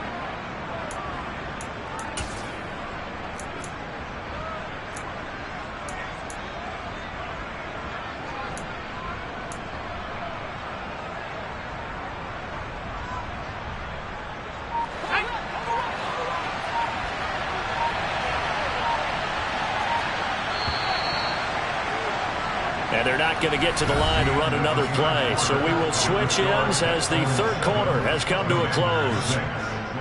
Speaker 3: And they're not going to get to the line to run another play. So we will switch ends as the 3rd quarter has come to a close.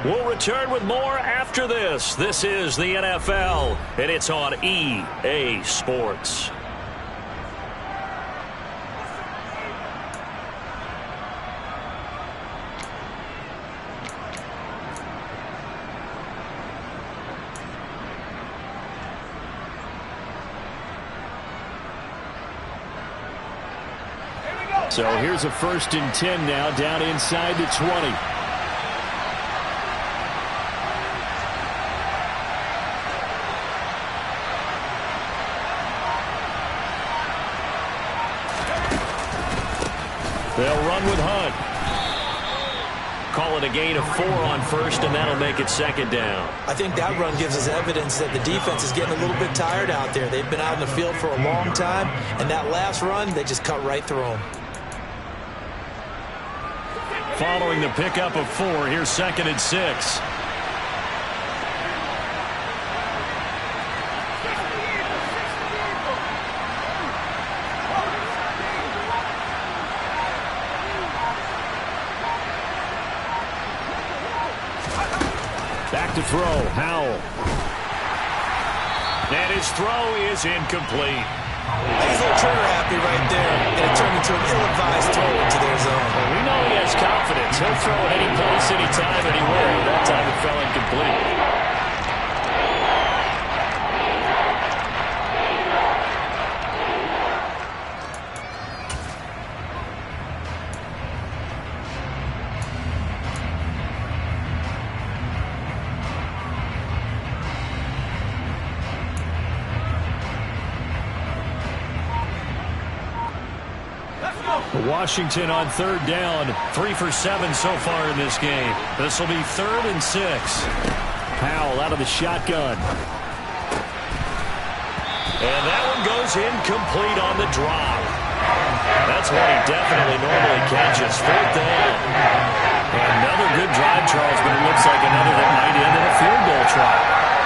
Speaker 3: We'll return with more after this. This is the NFL, and it's on EA Sports. So here's a 1st and 10 now, down inside the 20. They'll run with Hunt. Call it a gain of 4 on 1st, and that'll make it 2nd down.
Speaker 2: I think that run gives us evidence that the defense is getting a little bit tired out there. They've been out in the field for a long time, and that last run, they just cut right through them.
Speaker 3: Following the pickup of 4, here's 2nd and 6. Back to throw, Howell. And his throw is incomplete.
Speaker 2: He's a little trigger happy right there, and it turned into an ill-advised throw into their zone.
Speaker 3: Well, we know he has confidence. He'll throw it any place, anytime, anywhere. That time it fell incomplete. Washington on 3rd down. 3 for 7 so far in this game. This will be 3rd and 6. Powell out of the shotgun. And that one goes incomplete on the drop. That's what he definitely normally catches. 4th down. Another good drive, Charles, but it looks like another that might end in a field goal try.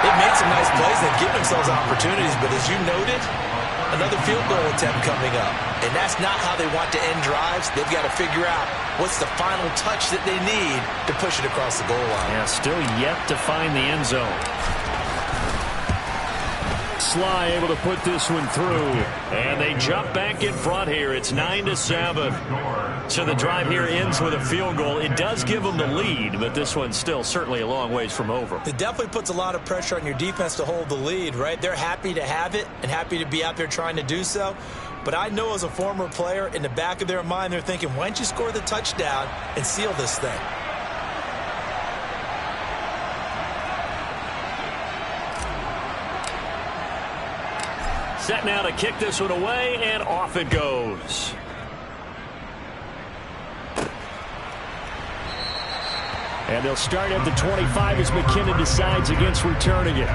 Speaker 2: They've made some nice plays. They've given themselves opportunities, but as you noted, another field goal attempt coming up. And that's not how they want to end drives. They've got to figure out what's the final touch that they need to push it across the goal line.
Speaker 3: Yeah, still yet to find the end zone.
Speaker 1: Sly able to put this one through. And they jump back in front here. It's 9-7. So the drive here ends with a field goal. It does give them the lead, but this one's still certainly a long ways from over.
Speaker 2: It definitely puts a lot of pressure on your defense to hold the lead, right? They're happy to have it and happy to be out there trying to do so. But I know as a former player, in the back of their mind, they're thinking, why don't you score the touchdown and seal this thing?
Speaker 1: Set now to kick this one away, and off it goes. And they'll start at the 25 as McKinnon decides against returning it.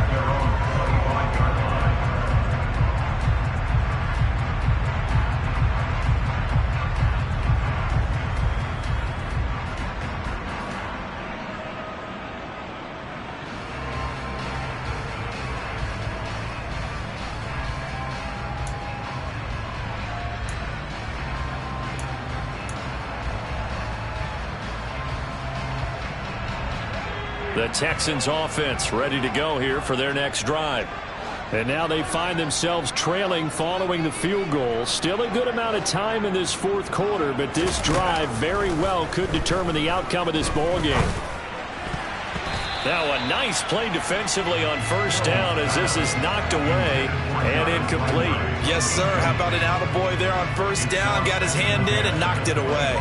Speaker 1: The Texans offense ready to go here for their next drive. And now they find themselves trailing following the field goal. Still a good amount of time in this fourth quarter, but this drive very well could determine the outcome of this ball game. Now a nice play defensively on first down as this is knocked away and incomplete.
Speaker 2: Yes, sir. How about an attaboy there on first down? Got his hand in and knocked it away.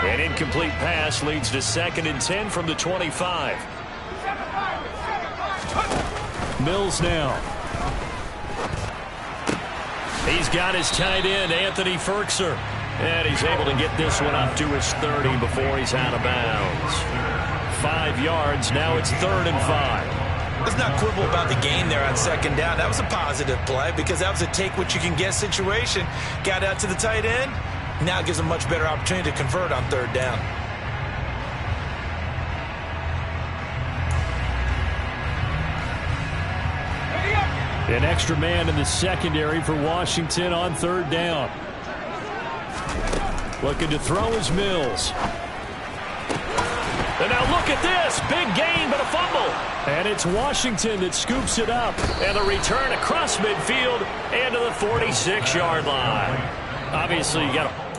Speaker 1: An incomplete pass leads to 2nd and 10 from the 25. Mills now. He's got his tight end, Anthony Firkser. And he's able to get this one up to his 30 before he's out of bounds. 5 yards, now it's 3rd and 5.
Speaker 2: Let's not quibble about the gain there on 2nd down. That was a positive play because that was a take-what-you-can-get situation. Got out to the tight end. Now it gives a much better opportunity to convert on 3rd down.
Speaker 1: An extra man in the secondary for Washington on 3rd down. Looking to throw is Mills. And now look at this. Big gain, but a fumble. And it's Washington that scoops it up. And the return across midfield and to the 46-yard line. Obviously, you got to...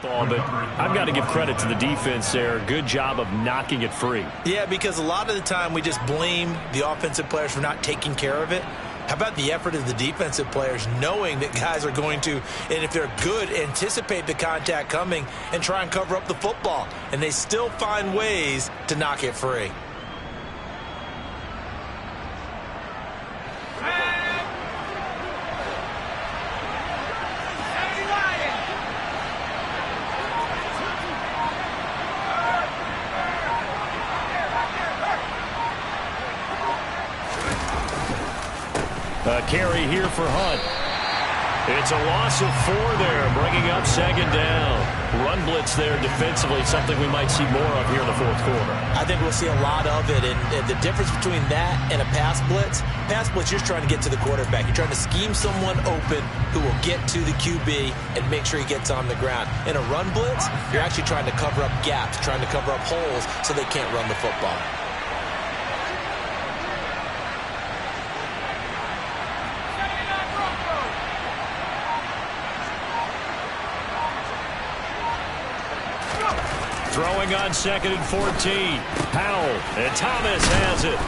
Speaker 1: But I've got to give credit to the defense there. Good job of knocking it free.
Speaker 2: Yeah, because a lot of the time we just blame the offensive players for not taking care of it. How about the effort of the defensive players knowing that guys are going to, and if they're good, anticipate the contact coming and try and cover up the football. And they still find ways to knock it free.
Speaker 1: A carry here for Hunt. It's a loss of 4 there, bringing up 2nd down. Run blitz there defensively, something we might see more of here in the fourth quarter.
Speaker 2: I think we'll see a lot of it, and the difference between that and a pass blitz, you're trying to get to the quarterback. You're trying to scheme someone open who will get to the QB and make sure he gets on the ground. In a run blitz, you're actually trying to cover up gaps, trying to cover up holes so they can't run the football.
Speaker 1: Throwing on 2nd and 14. Powell, and Thomas has it.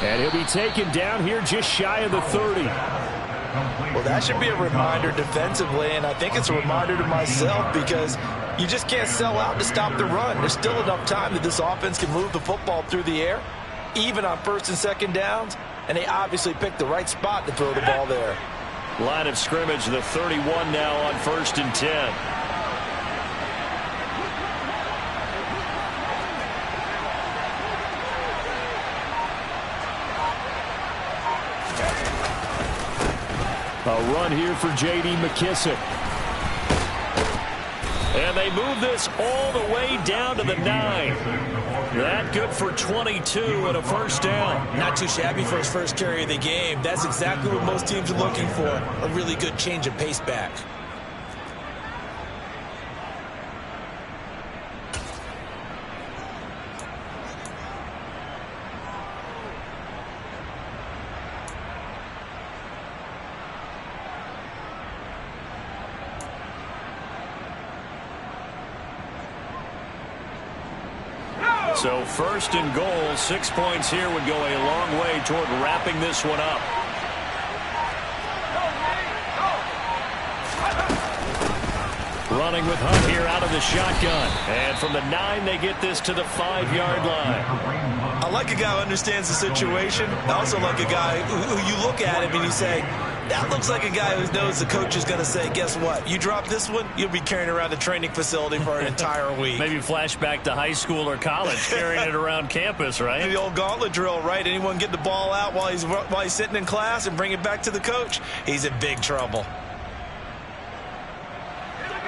Speaker 1: And he'll be taken down here just shy of the 30.
Speaker 2: Well, that should be a reminder defensively, and I think it's a reminder to myself because you just can't sell out to stop the run. There's still enough time that this offense can move the football through the air, even on 1st and 2nd downs, and they obviously picked the right spot to throw the ball there.
Speaker 1: Line of scrimmage, the 31 now on 1st and 10. A run here for J.D. McKissic. And they move this all the way down to the 9. That good for 22 and a 1st down.
Speaker 2: Not too shabby for his first carry of the game. That's exactly what most teams are looking for. A really good change of pace back.
Speaker 1: So 1st and goal, 6 points here would go a long way toward wrapping this one up. Running with Hunt here out of the shotgun. And from the 9, they get this to the 5-yard line.
Speaker 2: I like a guy who understands the situation. I also like a guy who you look at him and you say, that looks like a guy who knows the coach is going to say, guess what? You drop this one, you'll be carrying around the training facility for an entire week.
Speaker 1: Maybe flashback to high school or college, carrying it around campus, right?
Speaker 2: The old gauntlet drill, right? Anyone get the ball out while he's sitting in class and bring it back to the coach? He's in big trouble.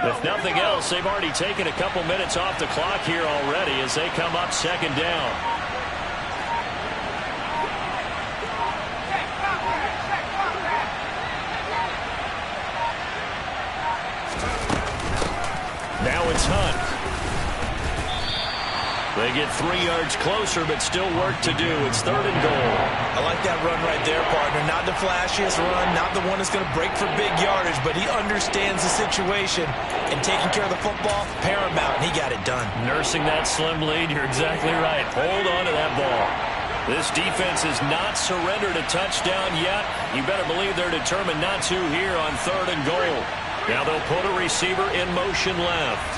Speaker 1: If nothing else, they've already taken a couple minutes off the clock here already as they come up 2nd down. Now it's Hunt. They get 3 yards closer, but still work to do. It's 3rd and goal.
Speaker 2: I like that run right there, partner. Not the flashiest run, not the one that's going to break for big yardage, but he understands the situation, and taking care of the football, paramount, and he got it done.
Speaker 1: Nursing that slim lead, you're exactly right. Hold on to that ball. This defense has not surrendered a touchdown yet. You better believe they're determined not to here on 3rd and goal. Now they'll put a receiver in motion left.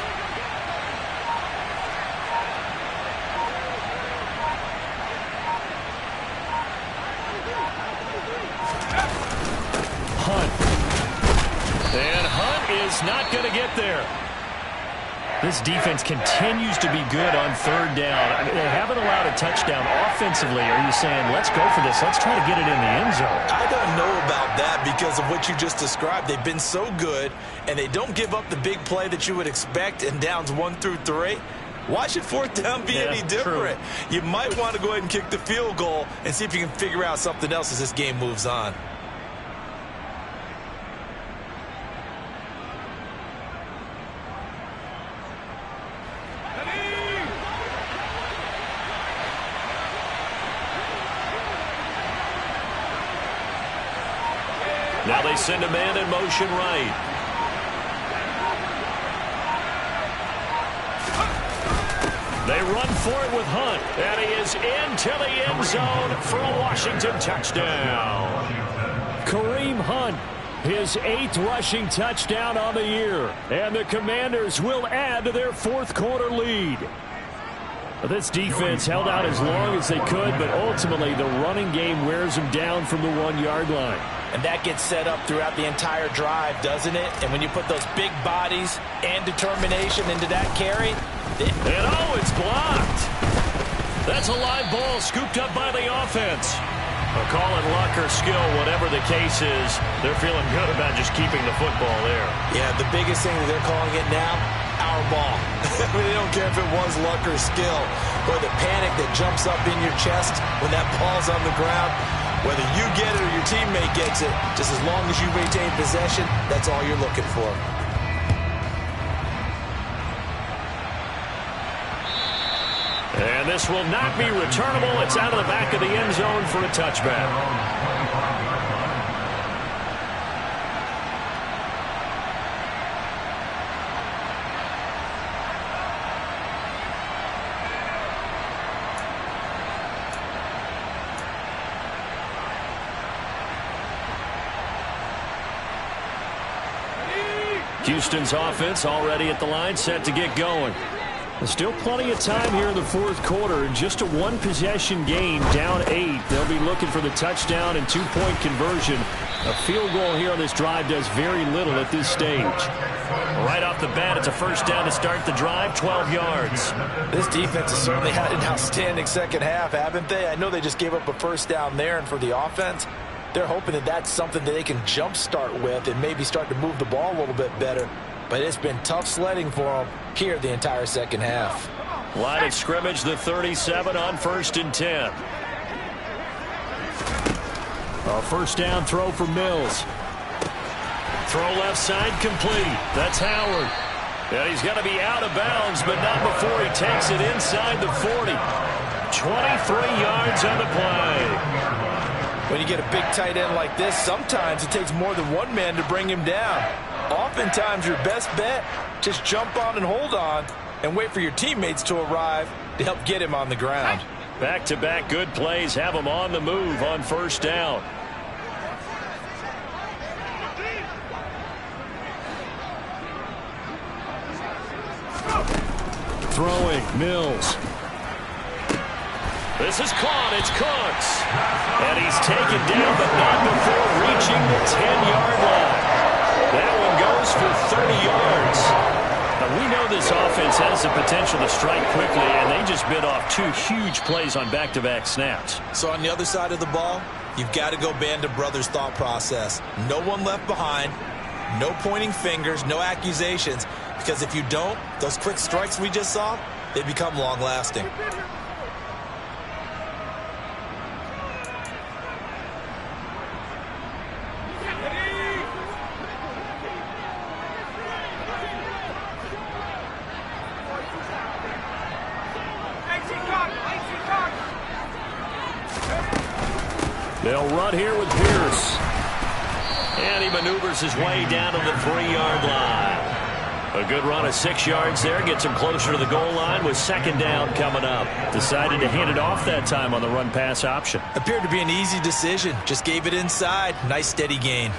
Speaker 1: Hunt. And Hunt is not going to get there. This defense continues to be good on 3rd down. I mean, they haven't allowed a touchdown offensively. Are you saying, let's go for this? Let's try to get it in the end zone.
Speaker 2: I don't know about that because of what you just described. They've been so good, and they don't give up the big play that you would expect in downs 1 through 3. Why should 4th down be any different? True. You might want to go ahead and kick the field goal and see if you can figure out something else as this game moves on.
Speaker 1: Now they send a man in motion right. They run for it with Hunt, and he is into the end zone for a Washington touchdown. Kareem Hunt, his 8th rushing touchdown on the year, and the Commanders will add to their 4th quarter lead. This defense held out as long as they could, but ultimately the running game wears them down from the 1-yard line.
Speaker 2: And that gets set up throughout the entire drive, doesn't it? And when you put those big bodies and determination into that carry.
Speaker 1: And oh, it's blocked. That's a live ball scooped up by the offense. Call it luck or skill, whatever the case is, they're feeling good about just keeping the football there.
Speaker 2: Yeah, the biggest thing that they're calling it now, our ball. I mean, they don't care if it was luck or skill, or the panic that jumps up in your chest when that ball's on the ground. Whether you get it or your teammate gets it, just as long as you maintain possession, that's all you're looking for.
Speaker 1: And this will not be returnable. It's out of the back of the end zone for a touchback. Houston's offense already at the line, set to get going. There's still plenty of time here in the fourth quarter. Just a one-possession game, down 8. They'll be looking for the touchdown and two-point conversion. A field goal here on this drive does very little at this stage. Right off the bat, it's a first down to start the drive, 12 yards.
Speaker 2: This defense has certainly had an outstanding second half, haven't they? I know they just gave up a first down there, and for the offense, they're hoping that that's something that they can jumpstart with and maybe start to move the ball a little bit better. But it's been tough sledding for them here the entire second half.
Speaker 1: Line of scrimmage, the 37 on 1st and 10. A first down throw for Mills. Throw left side complete. That's Howard. And he's going to be out of bounds, but not before he takes it inside the 40. 23 yards on the play.
Speaker 2: When you get a big tight end like this, sometimes it takes more than one man to bring him down. Oftentimes, your best bet, just jump on and hold on and wait for your teammates to arrive to help get him on the ground.
Speaker 1: Back-to-back good plays have him on the move on first down. Throwing, Mills. This is caught. It's Cooks. And he's taken down, but not before reaching the 10-yard line. That one goes for 30 yards. Now, we know this offense has the potential to strike quickly, and they just bit off 2 huge plays on back-to-back snaps.
Speaker 2: So on the other side of the ball, you've got to go Band of Brothers thought process. No one left behind, no pointing fingers, no accusations, because if you don't, those quick strikes we just saw, they become long-lasting.
Speaker 1: They'll run here with Pierce. And he maneuvers his way down to the 3-yard line. A good run of 6 yards there. Gets him closer to the goal line with second down coming up. Decided to hand it off that time on the run-pass option.
Speaker 2: Appeared to be an easy decision. Just gave it inside. Nice steady gain.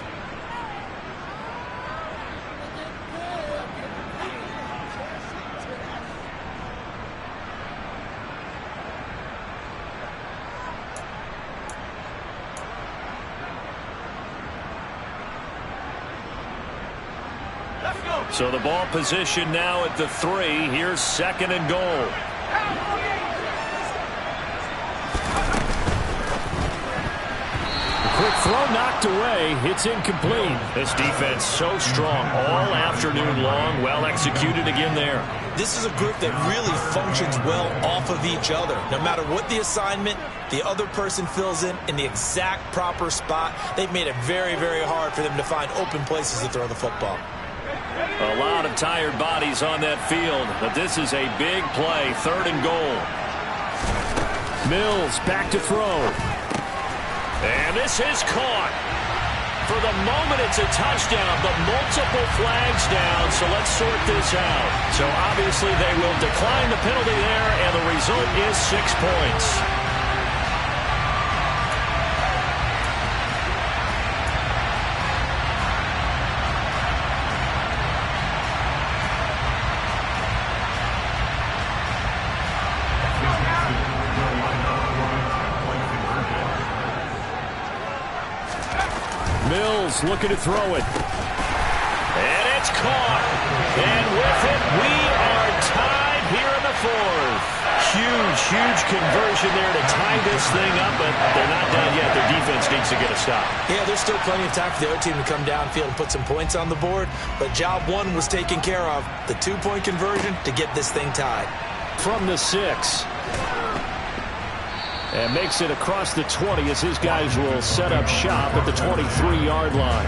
Speaker 1: So the ball position now at the 3. Here's second and goal. The quick throw knocked away. It's incomplete. This defense so strong all afternoon long. Well executed again there.
Speaker 2: This is a group that really functions well off of each other. No matter what the assignment, the other person fills in the exact proper spot. They've made it very, very hard for them to find open places to throw the football.
Speaker 1: A lot of tired bodies on that field, but this is a big play. Third and goal. Mills back to throw. And this is caught. For the moment, it's a touchdown, but multiple flags down, so let's sort this out. So obviously they will decline the penalty there, and the result is 6 points. Mills looking to throw it. And it's caught. And with it, we are tied here in the 4th. Huge conversion there to tie this thing up, but they're not done yet. Their defense needs to get a stop.
Speaker 2: Yeah, there's still plenty of time for the other team to come downfield and put some points on the board, but job 1 was taken care of. The 2-point conversion to get this thing tied.
Speaker 1: From the 6. And makes it across the 20 as his guys will set up shop at the 23-yard line.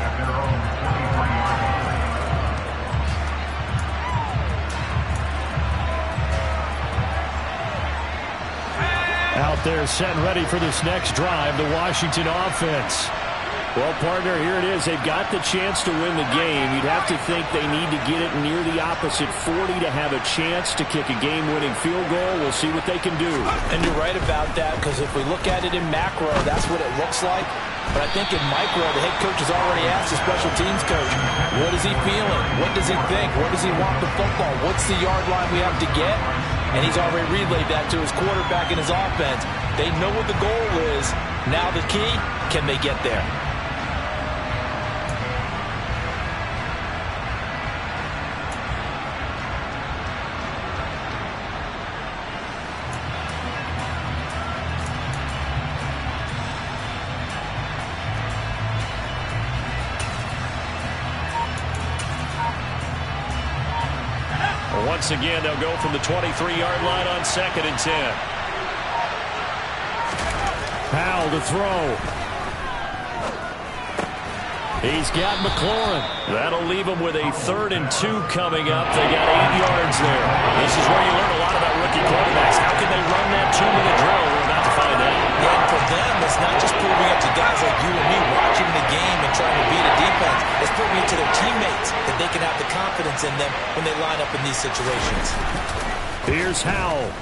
Speaker 1: Out there set ready for this next drive, the Washington offense. Well, partner, here it is. They've got the chance to win the game. You'd have to think they need to get it near the opposite 40 to have a chance to kick a game-winning field goal. We'll see what they can do.
Speaker 2: And you're right about that, because if we look at it in macro, that's what it looks like. But I think in micro, the head coach has already asked the special teams coach, what is he feeling? What does he think? Where does he want the football? What's the yard line we have to get? And he's already relayed that to his quarterback and his offense. They know what the goal is. Now the key, can they get there?
Speaker 1: Once again, they'll go from the 23-yard line on 2nd and 10. Powell to throw. He's got McLaurin. That'll leave him with a 3rd and 2 coming up. They got 8 yards there. This is where you learn a lot about rookie quarterbacks. How can they run that 2-minute drill? We're about to find out.
Speaker 2: Yeah, and for them, it's not just proving it to guys like you and me watching the game and trying to beat a defense. It's proving it to their teammates that they can have the confidence in them when they line up in these situations.
Speaker 1: Here's Howell.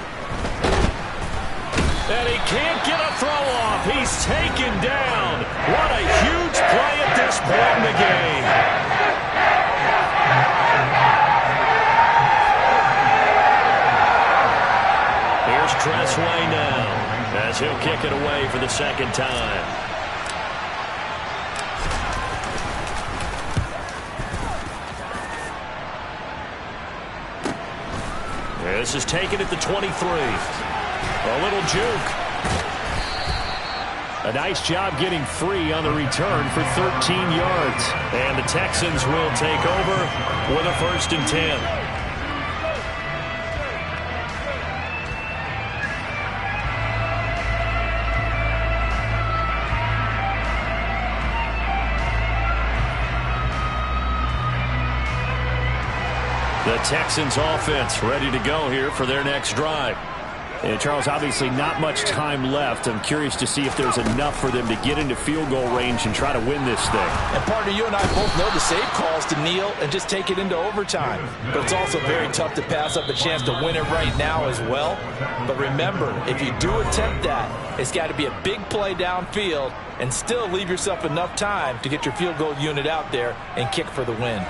Speaker 1: And he can't get a throw off. He's taken down. What a huge play at this point in the game. Here's Tressway now, as he'll kick it away for the 2nd time. This is taken at the 23. A little juke. A nice job getting free on the return for 13 yards. And the Texans will take over with a 1st and 10. The Texans offense ready to go here for their next drive. And Charles, obviously not much time left. I'm curious to see if there's enough for them to get into field goal range and try to win this thing.
Speaker 2: And partner, you and I both know the save calls to kneel and just take it into overtime. But it's also very tough to pass up a chance to win it right now as well. But remember, if you do attempt that, it's got to be a big play downfield and still leave yourself enough time to get your field goal unit out there and kick for the win.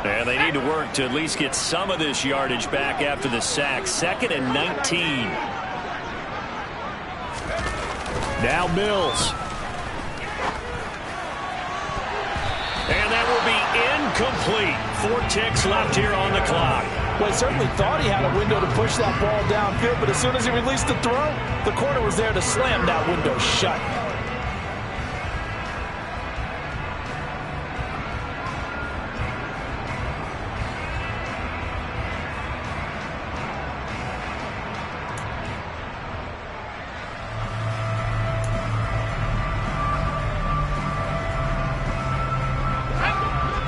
Speaker 1: And they need to work to at least get some of this yardage back after the sack. 2nd and 19. Now Mills. And that will be incomplete. 4 ticks left here on the clock.
Speaker 2: Well, he certainly thought he had a window to push that ball downfield, but as soon as he released the throw, the corner was there to slam that window shut.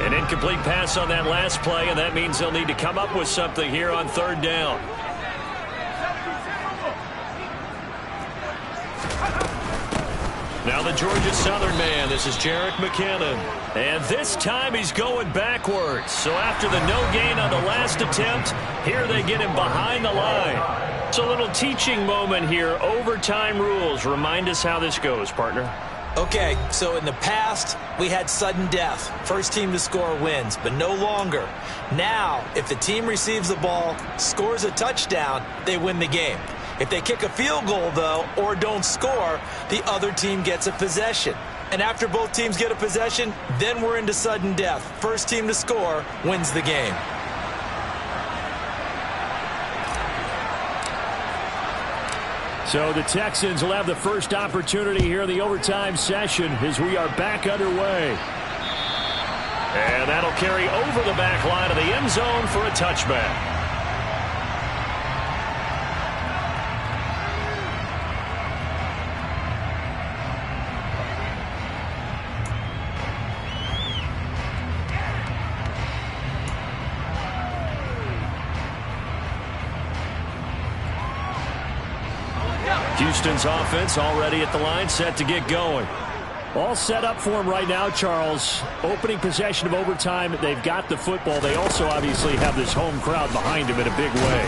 Speaker 1: An incomplete pass on that last play, and that means they'll need to come up with something here on 3rd down. Now the Georgia Southern man, this is Jerick McKinnon. And this time he's going backwards. So after the no gain on the last attempt, here they get him behind the line. It's a little teaching moment here. Overtime rules. Remind us how this goes, partner.
Speaker 2: Okay, so in the past, we had sudden death. First team to score wins, but no longer. Now, if the team receives the ball, scores a touchdown, they win the game. If they kick a field goal, though, or don't score, the other team gets a possession. And after both teams get a possession, then we're into sudden death. First team to score wins the game.
Speaker 1: So the Texans will have the first opportunity here in the overtime session as we are back underway. And that'll carry over the back line of the end zone for a touchback. Houston's offense already at the line, set to get going.
Speaker 3: All set up for him right now, Charles. Opening possession of overtime. They've got the football. They also obviously have this home crowd behind him in a big way.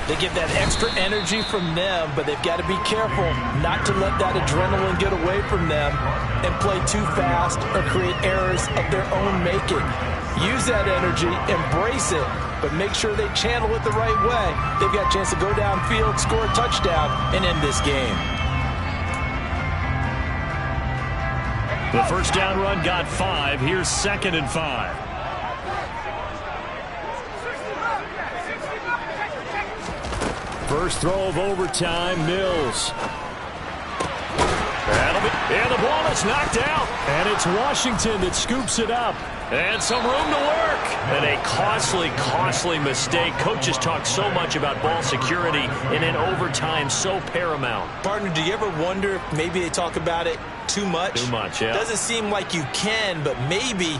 Speaker 2: They get that extra energy from them, but they've got to be careful not to let that adrenaline get away from them and play too fast or create errors of their own making. Use that energy, embrace it, but make sure they channel it the right way. They've got a chance to go downfield, score a touchdown, and end this game.
Speaker 1: The first down run got 5. Here's 2nd and 5.
Speaker 3: First throw of overtime, Mills.
Speaker 1: And the ball is knocked out.
Speaker 3: And it's Washington that scoops it up.
Speaker 1: And some room to work. And a costly mistake. Coaches talk so much about ball security and in overtime so paramount.
Speaker 2: Partner, do you ever wonder if maybe they talk about it too much?
Speaker 1: Too much, yeah.
Speaker 2: Doesn't seem like you can, but maybe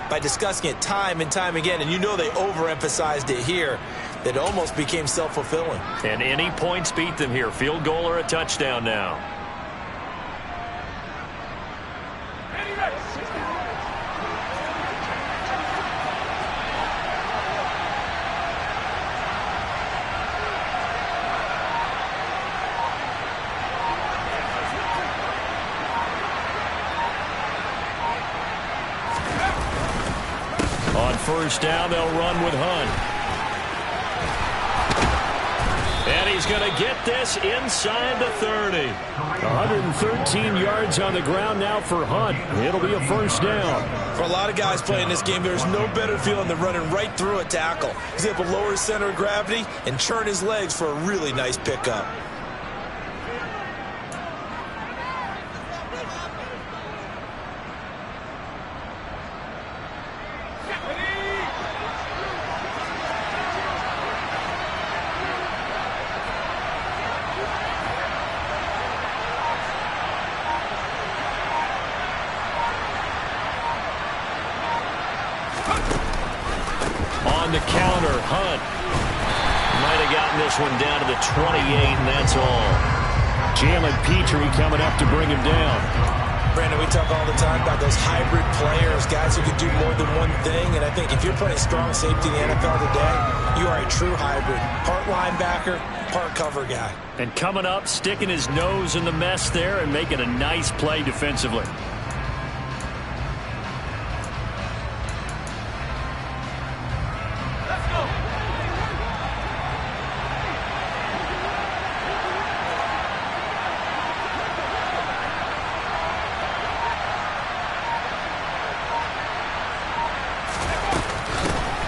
Speaker 2: by discussing it time and time again, and you know they overemphasized it here, that almost became self-fulfilling.
Speaker 1: And any points beat them here. Field goal or a touchdown now. On first down, they'll run with Hunt. And he's going to get this inside the 30.
Speaker 3: 113 yards on the ground now for Hunt. It'll be a first down.
Speaker 2: For a lot of guys playing this game, there's no better feeling than running right through a tackle. He's able to lower his center of gravity and churn his legs for a really nice pickup.
Speaker 1: On the counter, Hunt might have gotten this one down to the 28, and that's all.
Speaker 3: Jalen Petrie coming up to bring him down.
Speaker 2: Brandon, we talk all the time about those hybrid players, guys who can do more than one thing, and I think if you're playing strong safety in the NFL today, you are a true hybrid. Part linebacker, part cover guy.
Speaker 3: And coming up, sticking his nose in the mess there and making a nice play defensively.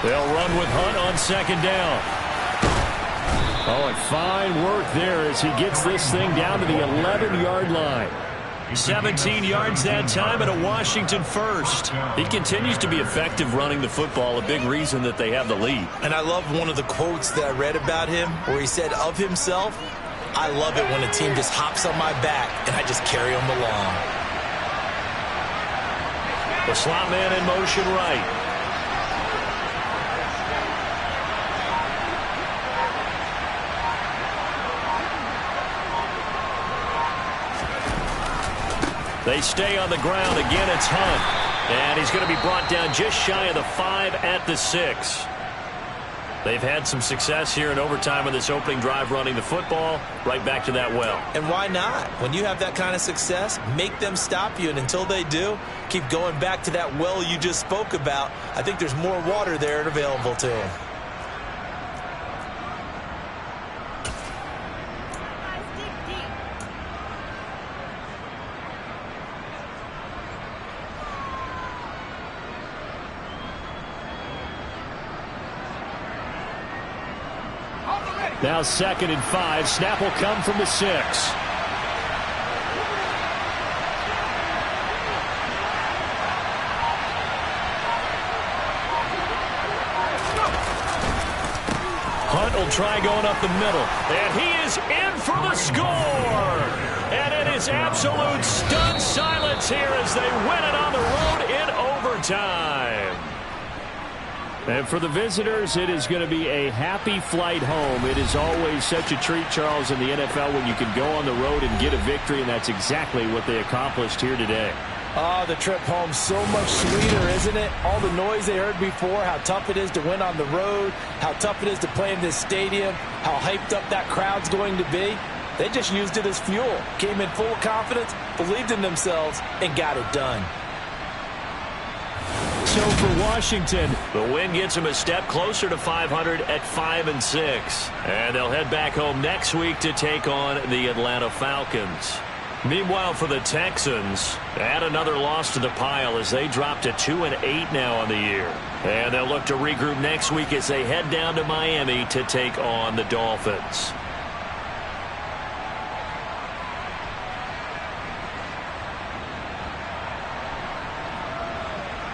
Speaker 1: They'll run with Hunt on second down.
Speaker 3: Oh, and fine work there as he gets this thing down to the 11-yard line.
Speaker 1: 17 yards that time and a Washington first. He continues to be effective running the football, a big reason that they have the lead.
Speaker 2: And I love one of the quotes that I read about him where he said of himself, "I love it when a team just hops on my back and I just carry them along."
Speaker 1: The slot man in motion right. They stay on the ground. Again, it's Hunt. And he's going to be brought down just shy of the 5 at the 6. They've had some success here in overtime on this opening drive running the football. Right back to that well.
Speaker 2: And why not? When you have that kind of success, make them stop you. And until they do, keep going back to that well you just spoke about. I think there's more water there and available to them.
Speaker 3: Now 2nd and 5. Snap will come from the 6.
Speaker 1: Hunt will try going up the middle. And he is in for the score. And it is absolute stunned silence here as they win it on the road in overtime. And for the visitors, it is going to be a happy flight home. It is always such a treat, Charles, in the NFL when you can go on the road and get a victory, and that's exactly what they accomplished here today.
Speaker 2: Oh, the trip home so much sweeter, isn't it? All the noise they heard before, how tough it is to win on the road, how tough it is to play in this stadium, how hyped up that crowd's going to be. They just used it as fuel, came in full of confidence, believed in themselves, and got it done.
Speaker 1: So for Washington,
Speaker 3: the win gets them a step closer to 500 at 5-6. And they'll head back home next week to take on the Atlanta Falcons. Meanwhile, for the Texans, add another loss to the pile as they drop to 2-8 now on the year. And they'll look to regroup next week as they head down to Miami to take on the Dolphins.